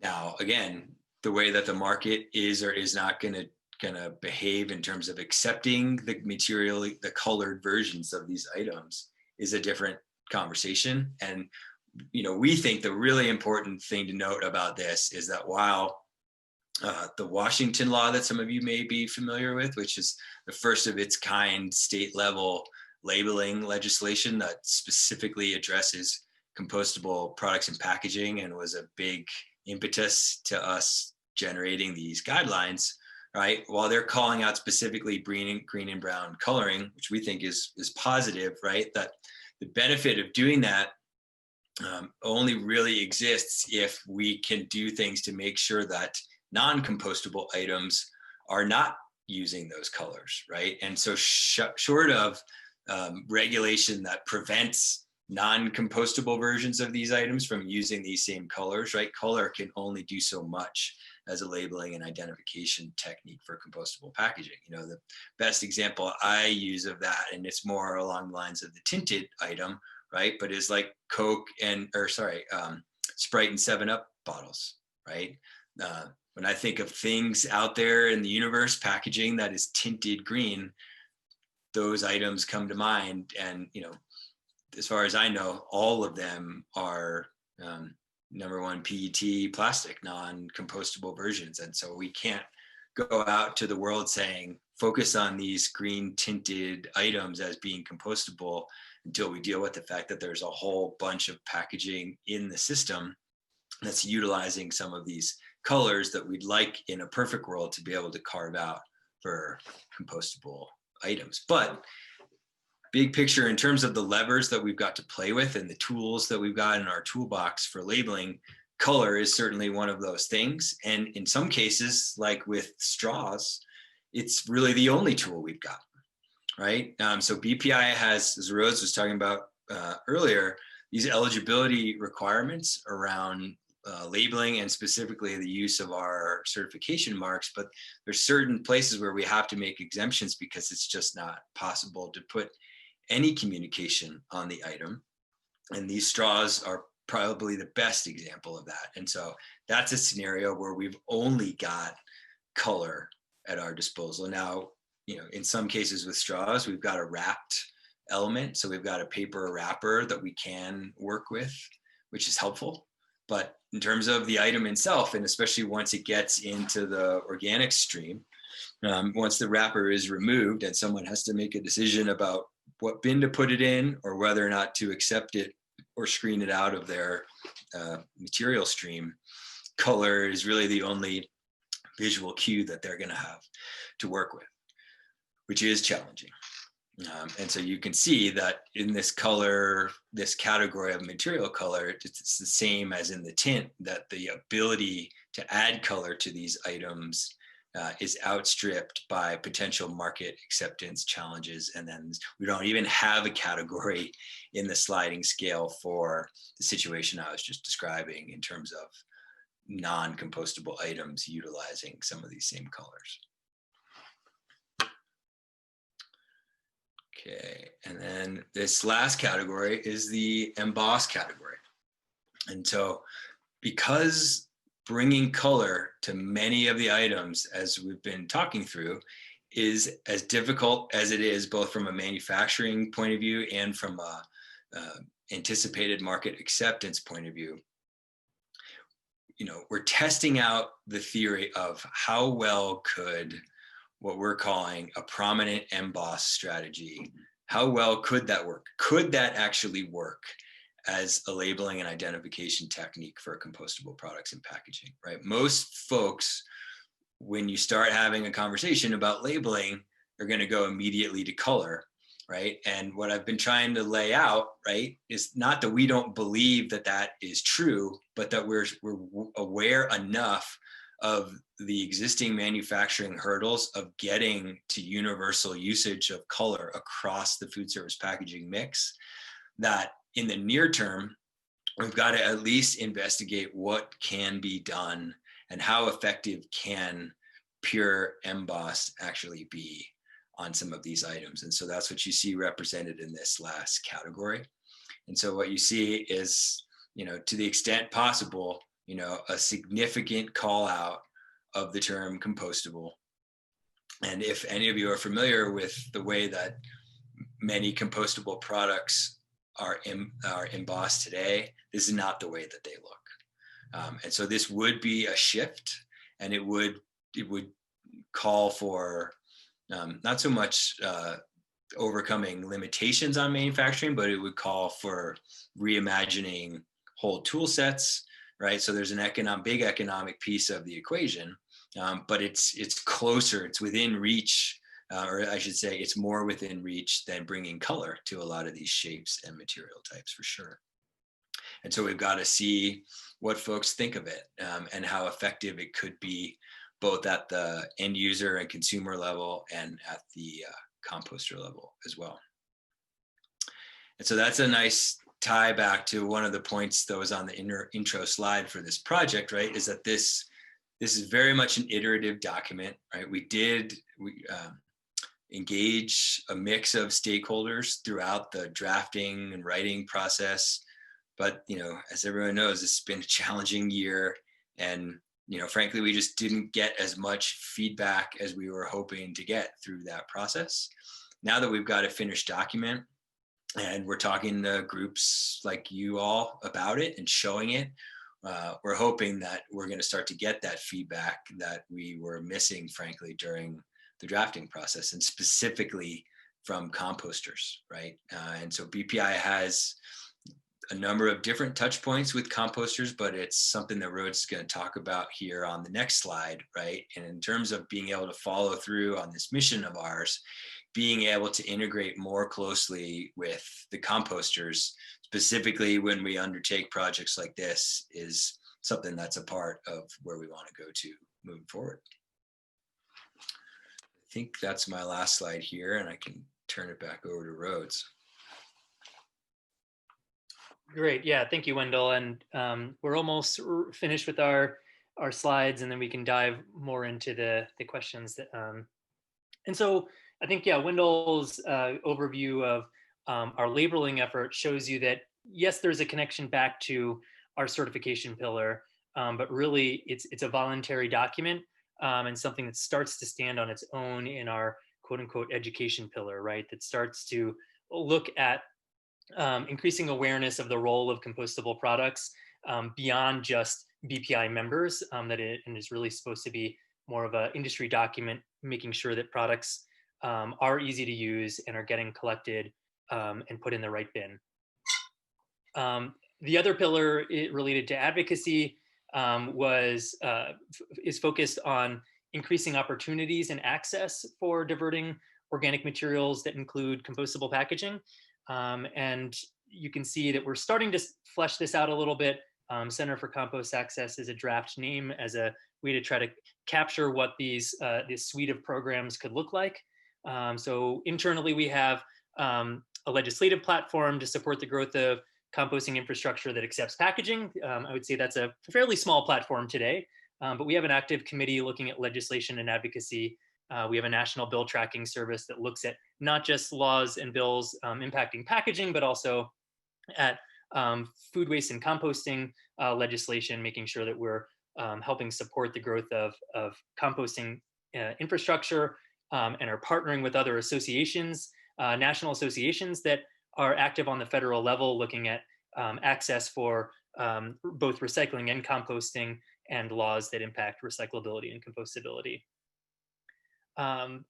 Now, again, the way that the market is or is not going to behave in terms of accepting the material, the colored versions of these items is a different conversation. And, we think the really important thing to note about this is that while the Washington law that some of you may be familiar with, which is the first of its kind state level labeling legislation that specifically addresses compostable products and packaging and was a big impetus to us generating these guidelines, right? While they're calling out specifically green and brown coloring, which we think is positive, right? That the benefit of doing that only really exists if we can do things to make sure that non-compostable items are not using those colors, right? And so short of regulation that prevents non-compostable versions of these items from using these same colors, right? Color can only do so much as a labeling and identification technique for compostable packaging. The best example I use of that, and it's more along the lines of the tinted item, right? But is like Sprite and 7-Up bottles, right? When I think of things out there in the universe, packaging that is tinted green, those items come to mind. And, you know, as far as I know, all of them are number one, PET plastic, non-compostable versions. And so we can't go out to the world saying, focus on these green tinted items as being compostable until we deal with the fact that there's a whole bunch of packaging in the system that's utilizing some of these colors that we'd like in a perfect world to be able to carve out for compostable items. But big picture, in terms of the levers that we've got to play with and the tools that we've got in our toolbox for labeling, color is certainly one of those things. And in some cases, like with straws, it's really the only tool we've got, right? So BPI has, as Rhodes was talking about earlier, these eligibility requirements around labeling and specifically the use of our certification marks, but there's certain places where we have to make exemptions because it's just not possible to put any communication on the item. And these straws are probably the best example of that. And so that's a scenario where we've only got color at our disposal. Now, you know, in some cases with straws, we've got a wrapped element. So we've got a paper wrapper that we can work with, which is helpful. But in terms of the item itself, and especially once it gets into the organic stream, once the wrapper is removed and someone has to make a decision about what bin to put it in or whether or not to accept it or screen it out of their material stream, color is really the only visual cue that they're going to have to work with, which is challenging. And so you can see that in this color, this category of material color, it's the same as in the tint, that the ability to add color to these items is outstripped by potential market acceptance challenges. And then we don't even have a category in the sliding scale for the situation I was just describing in terms of non-compostable items utilizing some of these same colors. Okay, and then this last category is the emboss category. And so because bringing color to many of the items, as we've been talking through, is as difficult as it is both from a manufacturing point of view and from a anticipated market acceptance point of view, you know, we're testing out the theory of how well could what we're calling a prominent emboss strategy, how well could that work? Could that actually work as a labeling and identification technique for compostable products and packaging, right? Most folks, when you start having a conversation about labeling, are going to go immediately to color, right? And what I've been trying to lay out, right, is not that we don't believe that that is true, but that we're aware enough of the existing manufacturing hurdles of getting to universal usage of color across the food service packaging mix, that in the near term, we've got to at least investigate what can be done and how effective can pure emboss actually be on some of these items. And so that's what you see represented in this last category. And so what you see is, you know, to the extent possible, you know, a significant call out of the term compostable. And if any of you are familiar with the way that many compostable products are embossed today, this is not the way that they look. And so this would be a shift, and it would call for not so much overcoming limitations on manufacturing, but it would call for reimagining whole tool sets, right? So there's an big economic piece of the equation, but it's closer, it's within reach, or I should say it's more within reach than bringing color to a lot of these shapes and material types for sure. And so we've got to see what folks think of it and how effective it could be both at the end user and consumer level and at the composter level as well. And so that's a nice tie back to one of the points that was on the intro slide for this project, right? Is that this is very much an iterative document, right? We engage a mix of stakeholders throughout the drafting and writing process, But, as everyone knows, it's been a challenging year. And, frankly, we just didn't get as much feedback as we were hoping to get through that process. Now that we've got a finished document and we're talking to groups like you all about it and showing it, we're hoping that we're going to start to get that feedback that we were missing, frankly, during the drafting process, and specifically from composters, right? And so BPI has a number of different touch points with composters, but it's something that Rhodes is going to talk about here on the next slide, right? And in terms of being able to follow through on this mission of ours, being able to integrate more closely with the composters, specifically when we undertake projects like this, is something that's a part of where we want to go to moving forward. I think that's my last slide here, and I can turn it back over to Rhodes. Great. Yeah, thank you, Wendell. And we're almost finished with our slides, and then we can dive more into the questions that. And so I think, yeah, Wendell's overview of our labeling effort shows you that, yes, there's a connection back to our certification pillar, but really it's a voluntary document and something that starts to stand on its own in our quote unquote education pillar, right? That starts to look at increasing awareness of the role of compostable products beyond just BPI members, and is really supposed to be more of an industry document, making sure that products are easy to use and are getting collected and put in the right bin. The other pillar related to advocacy is focused on increasing opportunities and access for diverting organic materials that include compostable packaging. And you can see that we're starting to flesh this out a little bit. Center for Compost Access is a draft name as a way to try to capture what this suite of programs could look like. So internally, we have a legislative platform to support the growth of composting infrastructure that accepts packaging. I would say that's a fairly small platform today, but we have an active committee looking at legislation and advocacy. We have a national bill tracking service that looks at not just laws and bills impacting packaging, but also at food waste and composting legislation, making sure that we're helping support the growth of composting infrastructure and are partnering with other associations, national associations that are active on the federal level, looking at access for both recycling and composting and laws that impact recyclability and compostability.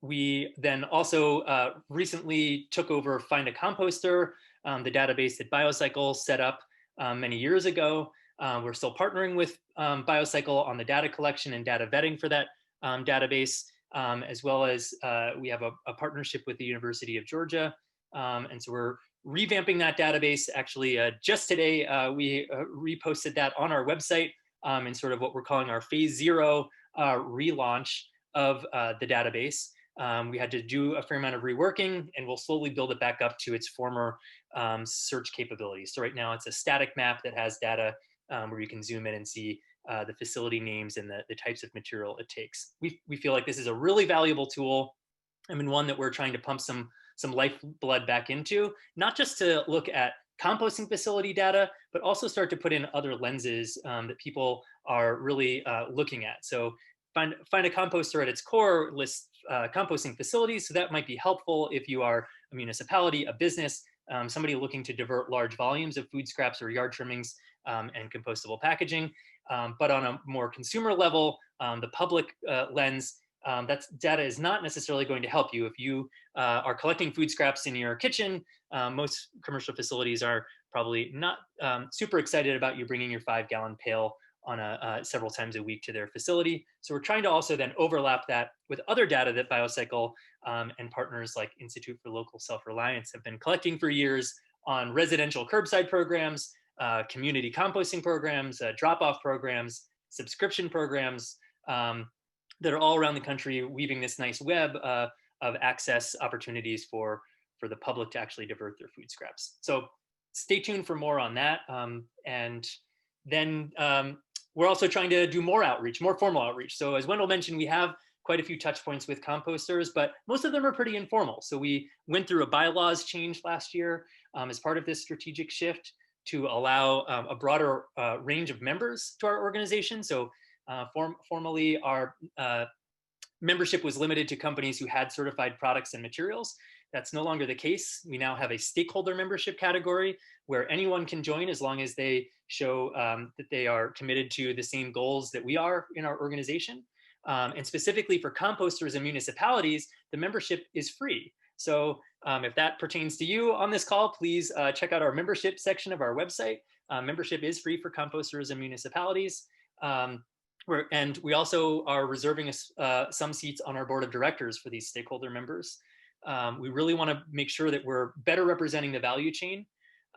We then also recently took over Find a Composter, the database that BioCycle set up many years ago. We're still partnering with BioCycle on the data collection and data vetting for that database, as well as we have a partnership with the University of Georgia. And so we're revamping that database. Actually, just today, we reposted that on our website in sort of what we're calling our phase 0 relaunch of the database. We had to do a fair amount of reworking, and we'll slowly build it back up to its former search capabilities. So right now it's a static map that has data where you can zoom in and see the facility names and the types of material it takes. We feel like this is a really valuable tool, and one that we're trying to pump some lifeblood back into, not just to look at composting facility data, but also start to put in other lenses that people are really looking at. So Find a Composter at its core lists composting facilities. So that might be helpful if you are a municipality, a business, somebody looking to divert large volumes of food scraps or yard trimmings and compostable packaging. But on a more consumer level, the public lens, that data is not necessarily going to help you. If you are collecting food scraps in your kitchen, most commercial facilities are probably not super excited about you bringing your 5-gallon pail on several times a week to their facility. So we're trying to also then overlap that with other data that BioCycle and partners like Institute for Local Self-Reliance have been collecting for years on residential curbside programs, community composting programs, drop-off programs, subscription programs that are all around the country, weaving this nice web of access opportunities for the public to actually divert their food scraps. So stay tuned for more on that. And then we're also trying to do more outreach, more formal outreach. So as Wendell mentioned, we have quite a few touch points with composters, but most of them are pretty informal. So we went through a bylaws change last year as part of this strategic shift to allow a broader range of members to our organization. So formally, our membership was limited to companies who had certified products and materials. That's no longer the case. We now have a stakeholder membership category where anyone can join as long as they show that they are committed to the same goals that we are in our organization. And specifically for composters and municipalities, the membership is free. So if that pertains to you on this call, please check out our membership section of our website. Membership is free for composters and municipalities. And we also are reserving some seats on our board of directors for these stakeholder members. We really want to make sure that we're better representing the value chain.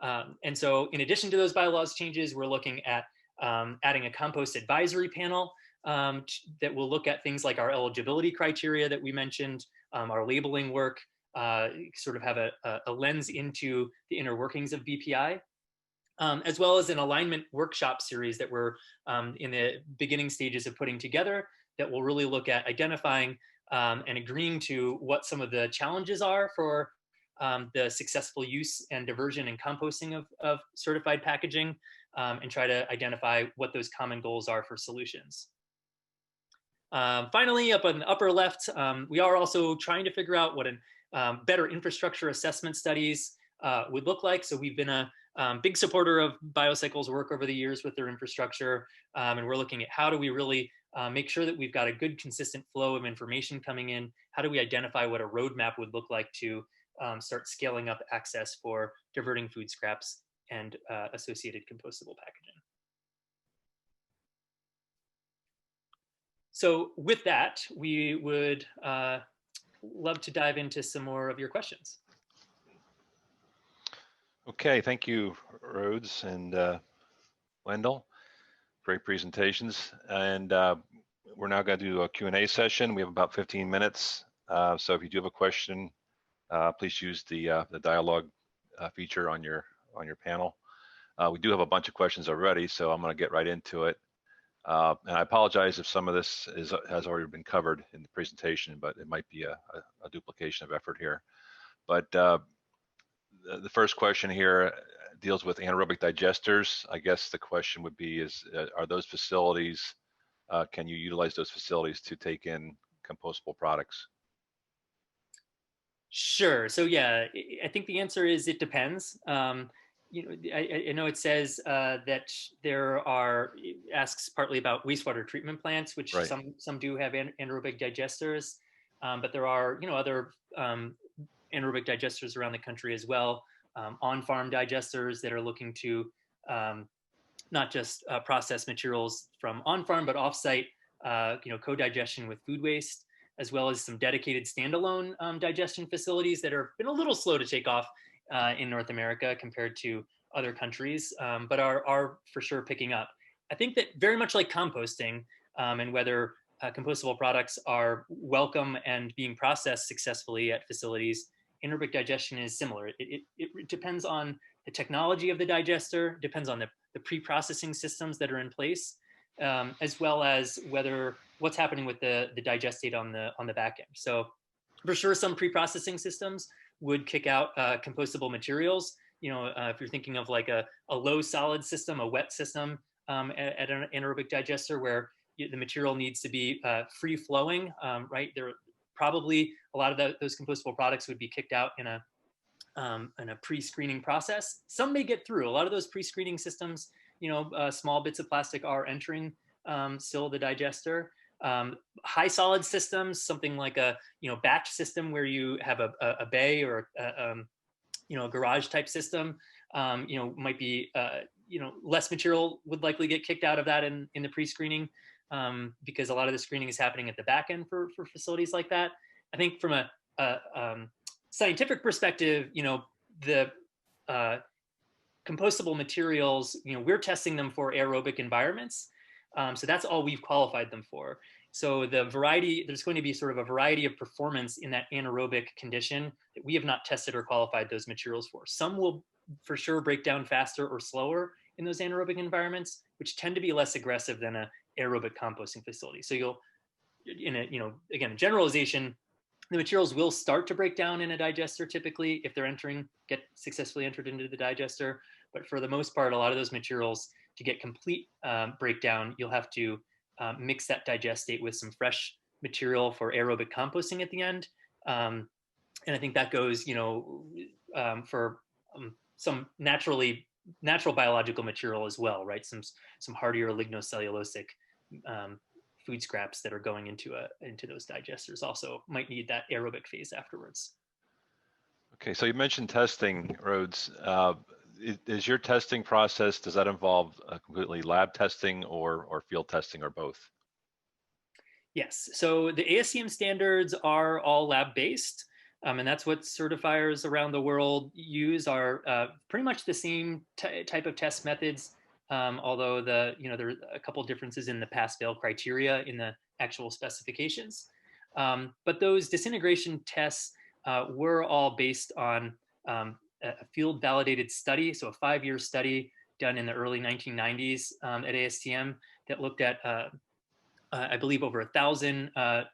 And so in addition to those bylaws changes, we're looking at adding a compost advisory panel that will look at things like our eligibility criteria that we mentioned, our labeling work, sort of have a lens into the inner workings of BPI. As well as an alignment workshop series that we're in the beginning stages of putting together that will really look at identifying and agreeing to what some of the challenges are for the successful use and diversion and composting of certified packaging, and try to identify what those common goals are for solutions. Finally, up on the upper left, we are also trying to figure out what better infrastructure assessment studies would look like. So we've been a big supporter of BioCycle's work over the years with their infrastructure, and we're looking at how do we really make sure that we've got a good, consistent flow of information coming in. How do we identify what a roadmap would look like to start scaling up access for diverting food scraps and associated compostable packaging? So with that, we would love to dive into some more of your questions. Okay, thank you, Rhodes and Wendell. Great presentations. And we're now going to do a Q&A session. We have about 15 minutes. So if you do have a question, please use the dialogue feature on your panel. We do have a bunch of questions already, so I'm going to get right into it. And I apologize if some of this has already been covered in the presentation, but it might be a duplication of effort here. But the first question here deals with anaerobic digesters. I guess the question would be are those facilities, can you utilize those facilities to take in compostable products? Sure. So yeah, I think the answer is it depends. You know, I know it says that there are, it asks partly about wastewater treatment plants, which right. some do have anaerobic digesters, but there are, you know, other anaerobic digesters around the country as well, on-farm digesters that are looking to not just process materials from on-farm, but off-site, you know, co-digestion with food waste, as well as some dedicated standalone digestion facilities that have been a little slow to take off in North America compared to other countries, but are for sure picking up. I think that very much like composting, and whether compostable products are welcome and being processed successfully at facilities, anaerobic digestion is similar. It depends on the technology of the digester, depends on the pre-processing systems that are in place, as well as what's happening with the digestate on the back end. So for sure, some pre-processing systems would kick out compostable materials. You know, if you're thinking of like a low solid system, a wet system at an anaerobic digester where the material needs to be free flowing, right? There probably a lot of those compostable products would be kicked out in a pre-screening process. Some may get through. A lot of those pre-screening systems, you know, small bits of plastic are entering still the digester. High solid systems, something like a batch system where you have a bay or a garage type system, might be less material would likely get kicked out of that in the pre-screening, because a lot of the screening is happening at the back end for facilities like that. I think from a scientific perspective, the compostable materials, we're testing them for aerobic environments. So that's all we've qualified them for. So there's going to be sort of a variety of performance in that anaerobic condition that we have not tested or qualified those materials for. Some will for sure break down faster or slower in those anaerobic environments, which tend to be less aggressive than an aerobic composting facility. So again, generalization, the materials will start to break down in a digester typically if they're get successfully entered into the digester. But for the most part, a lot of those materials, to get complete breakdown, you'll have to mix that digestate with some fresh material for aerobic composting at the end. And I think that goes, for some natural biological material as well, right? Some hardier lignocellulosic food scraps that are going into those digesters also might need that aerobic phase afterwards. Okay, so you mentioned testing, Rhodes. Is your testing process, does that involve completely lab testing or field testing or both? Yes, so the ASTM standards are all lab-based, and that's what certifiers around the world use, are pretty much the same type of test methods, although there are a couple differences in the pass-fail criteria in the actual specifications. But those disintegration tests were all based on a field-validated study, so a 5-year study done in the early 1990s at ASTM that looked at I believe over 1,000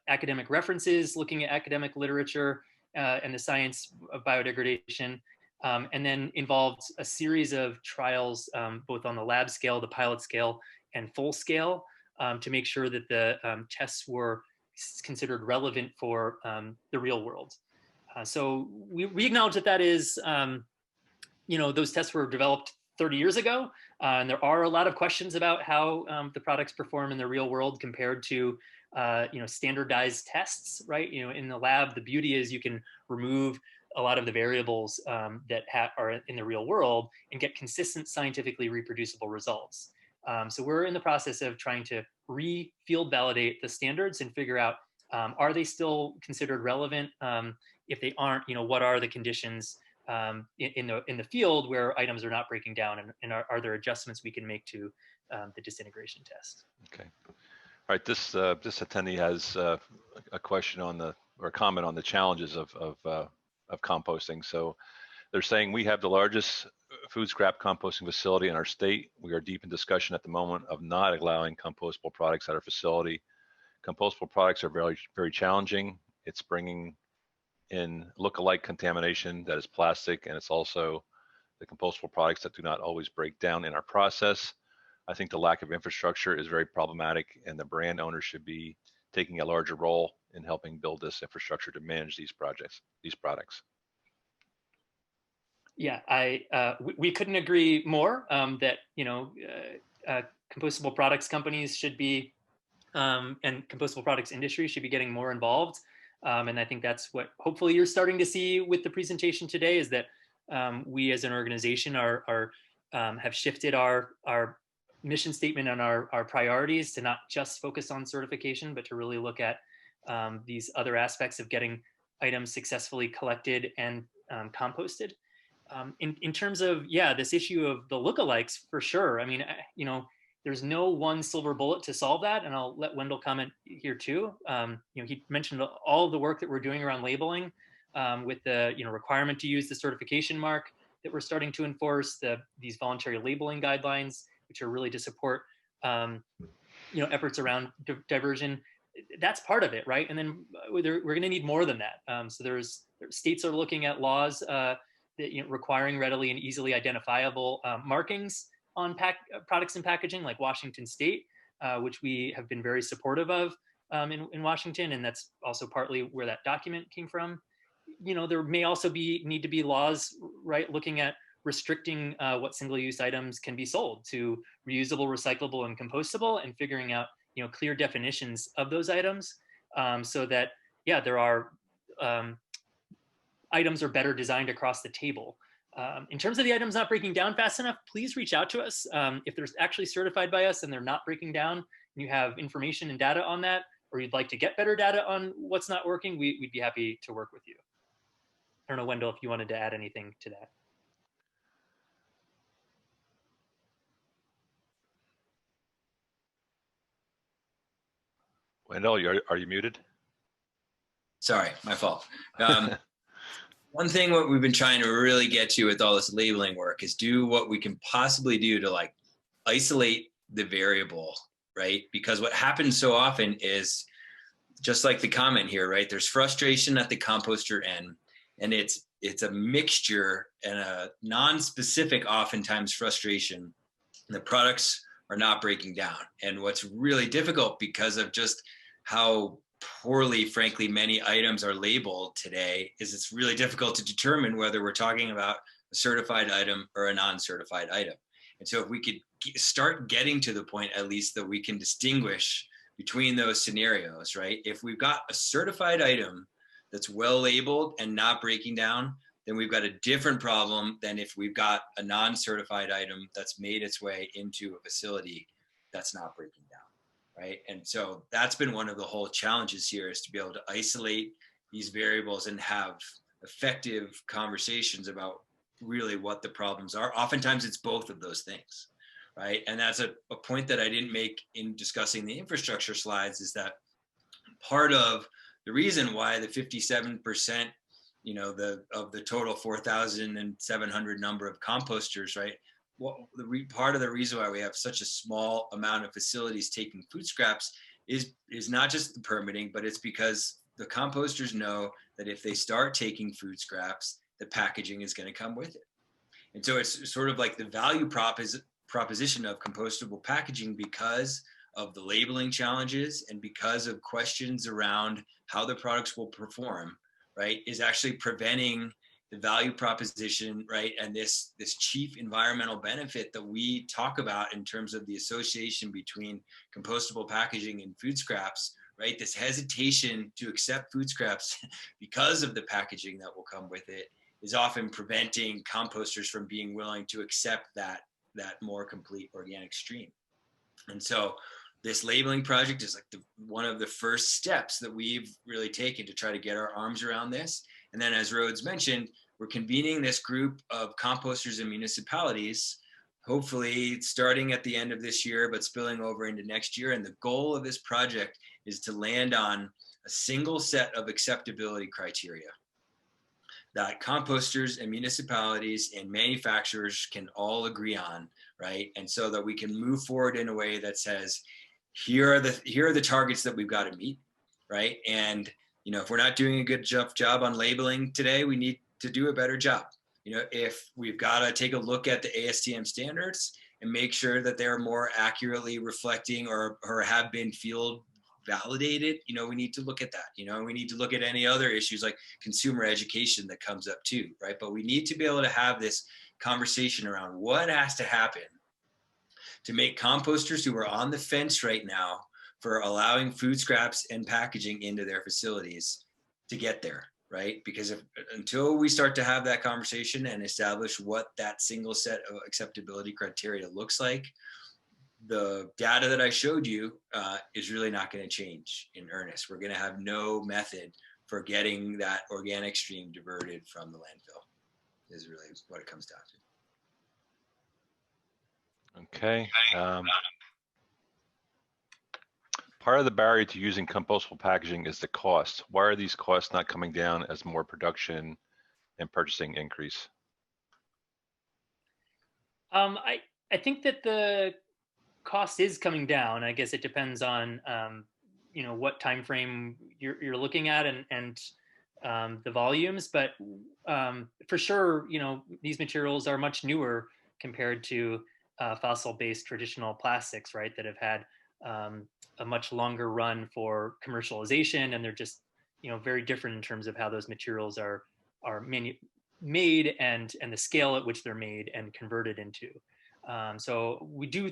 academic references looking at academic literature and the science of biodegradation, and then involved a series of trials, both on the lab scale, the pilot scale, and full scale, to make sure that the tests were considered relevant for the real world. So we acknowledge that is, those tests were developed 30 years ago, and there are a lot of questions about how the products perform in the real world compared to standardized tests, right? In the lab, the beauty is you can remove a lot of the variables that are in the real world and get consistent, scientifically reproducible results. So we're in the process of trying to field validate the standards and figure out, are they still considered relevant? If they aren't, what are the conditions in the field where items are not breaking down, and are there adjustments we can make to the disintegration test? Okay. All right. This attendee has a question or a comment on the challenges of composting. So they're saying, we have the largest food scrap composting facility in our state. We are deep in discussion at the moment of not allowing compostable products at our facility. Compostable products are very, very challenging. It's bringing in look-alike contamination that is plastic, and it's also the compostable products that do not always break down in our process. I think the lack of infrastructure is very problematic, and the brand owners should be taking a larger role in helping build this infrastructure to manage these products. Yeah, we couldn't agree more that compostable products companies should be, and compostable products industry should be getting more involved. And I think that's what hopefully you're starting to see with the presentation today, is that we as an organization have shifted our mission statement and our priorities to not just focus on certification, but to really look at these other aspects of getting items successfully collected and composted. In terms of, this issue of the lookalikes, for sure. I mean, there's no one silver bullet to solve that, and I'll let Wendell comment here too. He mentioned all of the work that we're doing around labeling, with the requirement to use the certification mark that we're starting to enforce, these voluntary labeling guidelines, which are really to support efforts around diversion. That's part of it, right? And then we're going to need more than that. So states are looking at laws that requiring readily and easily identifiable markings on products and packaging, like Washington State, which we have been very supportive of in Washington, and that's also partly where that document came from. There may also need to be laws, right, looking at restricting what single-use items can be sold to reusable, recyclable, and compostable, and figuring out clear definitions of those items, so that there are items are better designed across the table. In terms of the items not breaking down fast enough, please reach out to us. If they're actually certified by us and they're not breaking down, and you have information and data on that, or you'd like to get better data on what's not working, we'd be happy to work with you. I don't know, Wendell, if you wanted to add anything to that. Wendell, are you muted? Sorry, my fault. One thing what we've been trying to really get to with all this labeling work is do what we can possibly do to like isolate the variable, right? Because what happens so often is just like the comment here, right? There's frustration at the composter end, and it's it's a mixture and a non-specific, oftentimes, frustration. The products are not breaking down. And what's really difficult, because of just how poorly, frankly, many items are labeled today, is it's really difficult to determine whether we're talking about a certified item or a non-certified item. And so if we could start getting to the point, at least, that we can distinguish between those scenarios, right? If we've got a certified item that's well labeled and not breaking down, then we've got a different problem than if we've got a non-certified item that's made its way into a facility that's not breaking down, right? And so that's been one of the whole challenges here, is to be able to isolate these variables and have effective conversations about really what the problems are. Oftentimes it's both of those things, right? And that's a point that I didn't make in discussing the infrastructure slides, is that part of the reason why the 57%, of the total 4,700 number of composters, right? Well, part of the reason why we have such a small amount of facilities taking food scraps is not just the permitting, but it's because the composters know that if they start taking food scraps, the packaging is going to come with it. And so it's sort of like the value proposition of compostable packaging, because of the labeling challenges and because of questions around how the products will perform, right, is actually preventing the value proposition, right, and this chief environmental benefit that we talk about in terms of the association between compostable packaging and food scraps, right? This hesitation to accept food scraps because of the packaging that will come with it is often preventing composters from being willing to accept that more complete organic stream. And so this labeling project is like one of the first steps that we've really taken to try to get our arms around this. And then, as Rhodes mentioned, we're convening this group of composters and municipalities, hopefully starting at the end of this year, but spilling over into next year. And the goal of this project is to land on a single set of acceptability criteria that composters and municipalities and manufacturers can all agree on, right? And so that we can move forward in a way that says, here are the targets that we've got to meet, right? And if we're not doing a good job on labeling today, we need to do a better job. If we've got to take a look at the ASTM standards and make sure that they're more accurately reflecting or have been field validated, we need to look at that, and we need to look at any other issues like consumer education that comes up too, right? But we need to be able to have this conversation around what has to happen to make composters who are on the fence right now for allowing food scraps and packaging into their facilities to get there, right? Because until we start to have that conversation and establish what that single set of acceptability criteria looks like, the data that I showed you is really not going to change in earnest. We're going to have no method for getting that organic stream diverted from the landfill, is really what it comes down to. Okay. Part of the barrier to using compostable packaging is the cost. Why are these costs not coming down as more production and purchasing increase? I think that the cost is coming down. I guess it depends on what time frame you're looking at and the volumes, but for sure, these materials are much newer compared to fossil-based traditional plastics, right, that have had a much longer run for commercialization, and they're just very different in terms of how those materials are made and the scale at which they're made and converted into. So we do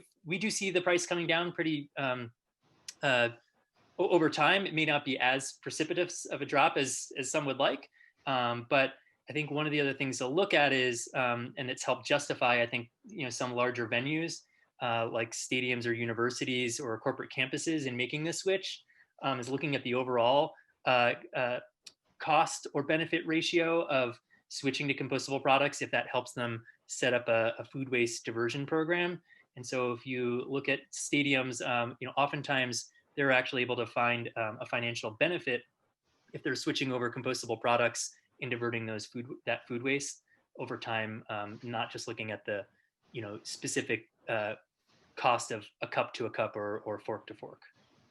see the price coming down pretty over time. It may not be as precipitous of a drop as some would like, but I think one of the other things to look at is, and it's helped justify, I think, some larger venues like stadiums or universities or corporate campuses in making this switch, is looking at the overall cost or benefit ratio of switching to compostable products, if that helps them set up a food waste diversion program. And so if you look at stadiums, oftentimes they're actually able to find a financial benefit if they're switching over compostable products and diverting that food waste over time, not just looking at the specific cost of a cup to a cup or fork to fork.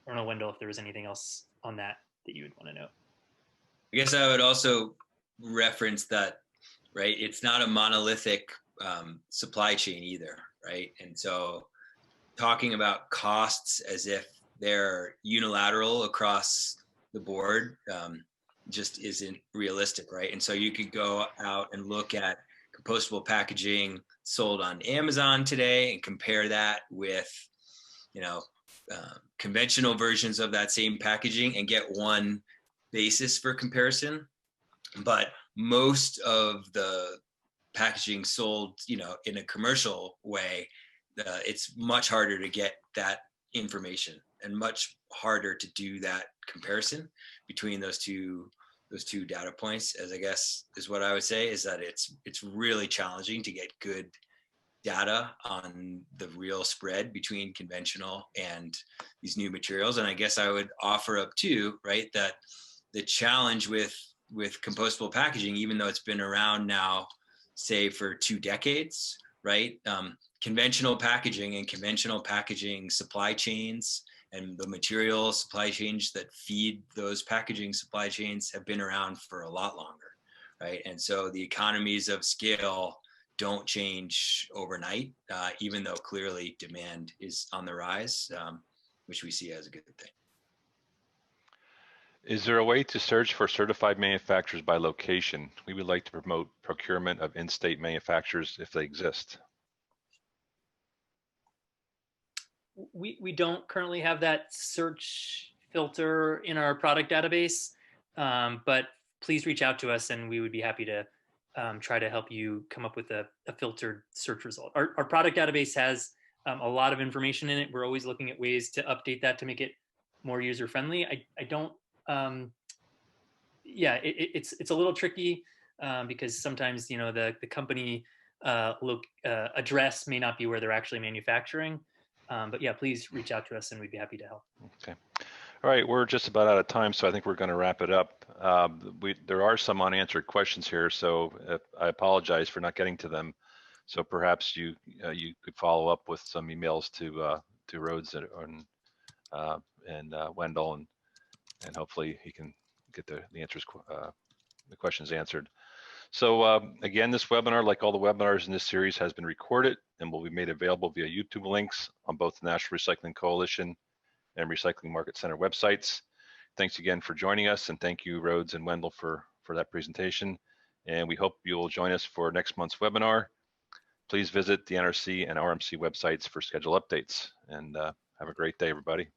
I don't know, Wendell, if there was anything else on that you would want to know. I guess I would also reference that right? It's not a monolithic supply chain either, right? And so talking about costs as if they're unilateral across the board just isn't realistic, right? And so you could go out and look at compostable packaging sold on Amazon today and compare that with, conventional versions of that same packaging and get one basis for comparison. But most of the packaging sold, in a commercial way, it's much harder to get that information and much harder to do that comparison between those two data points, as I guess is what I would say, is that it's really challenging to get good data on the real spread between conventional and these new materials. And I guess I would offer up too, right, that the challenge with compostable packaging, even though it's been around now, say for 2 decades, right? Conventional packaging and conventional packaging supply chains and the material supply chains that feed those packaging supply chains have been around for a lot longer, right? And so the economies of scale don't change overnight, even though clearly demand is on the rise, which we see as a good thing. Is there a way to search for certified manufacturers by location? We would like to promote procurement of in-state manufacturers if they exist. We don't currently have that search filter in our product database, but please reach out to us and we would be happy to try to help you come up with a filtered search result. Our product database has a lot of information in it. We're always looking at ways to update that to make it more user-friendly. I don't, it's a little tricky because sometimes, the company address may not be where they're actually manufacturing. But yeah, please reach out to us and we'd be happy to help. Okay. All right, we're just about out of time, so I think we're going to wrap it up. There are some unanswered questions here, so I apologize for not getting to them. So perhaps you could follow up with some emails to Rhodes and Wendell, and hopefully he can get the answers, the questions answered. So again, this webinar, like all the webinars in this series, has been recorded and will be made available via YouTube links on both the National Recycling Coalition and Recycling Market Center websites. Thanks again for joining us, and thank you, Rhodes and Wendell, for that presentation. And we hope you will join us for next month's webinar. Please visit the NRC and RMC websites for schedule updates, and have a great day, everybody.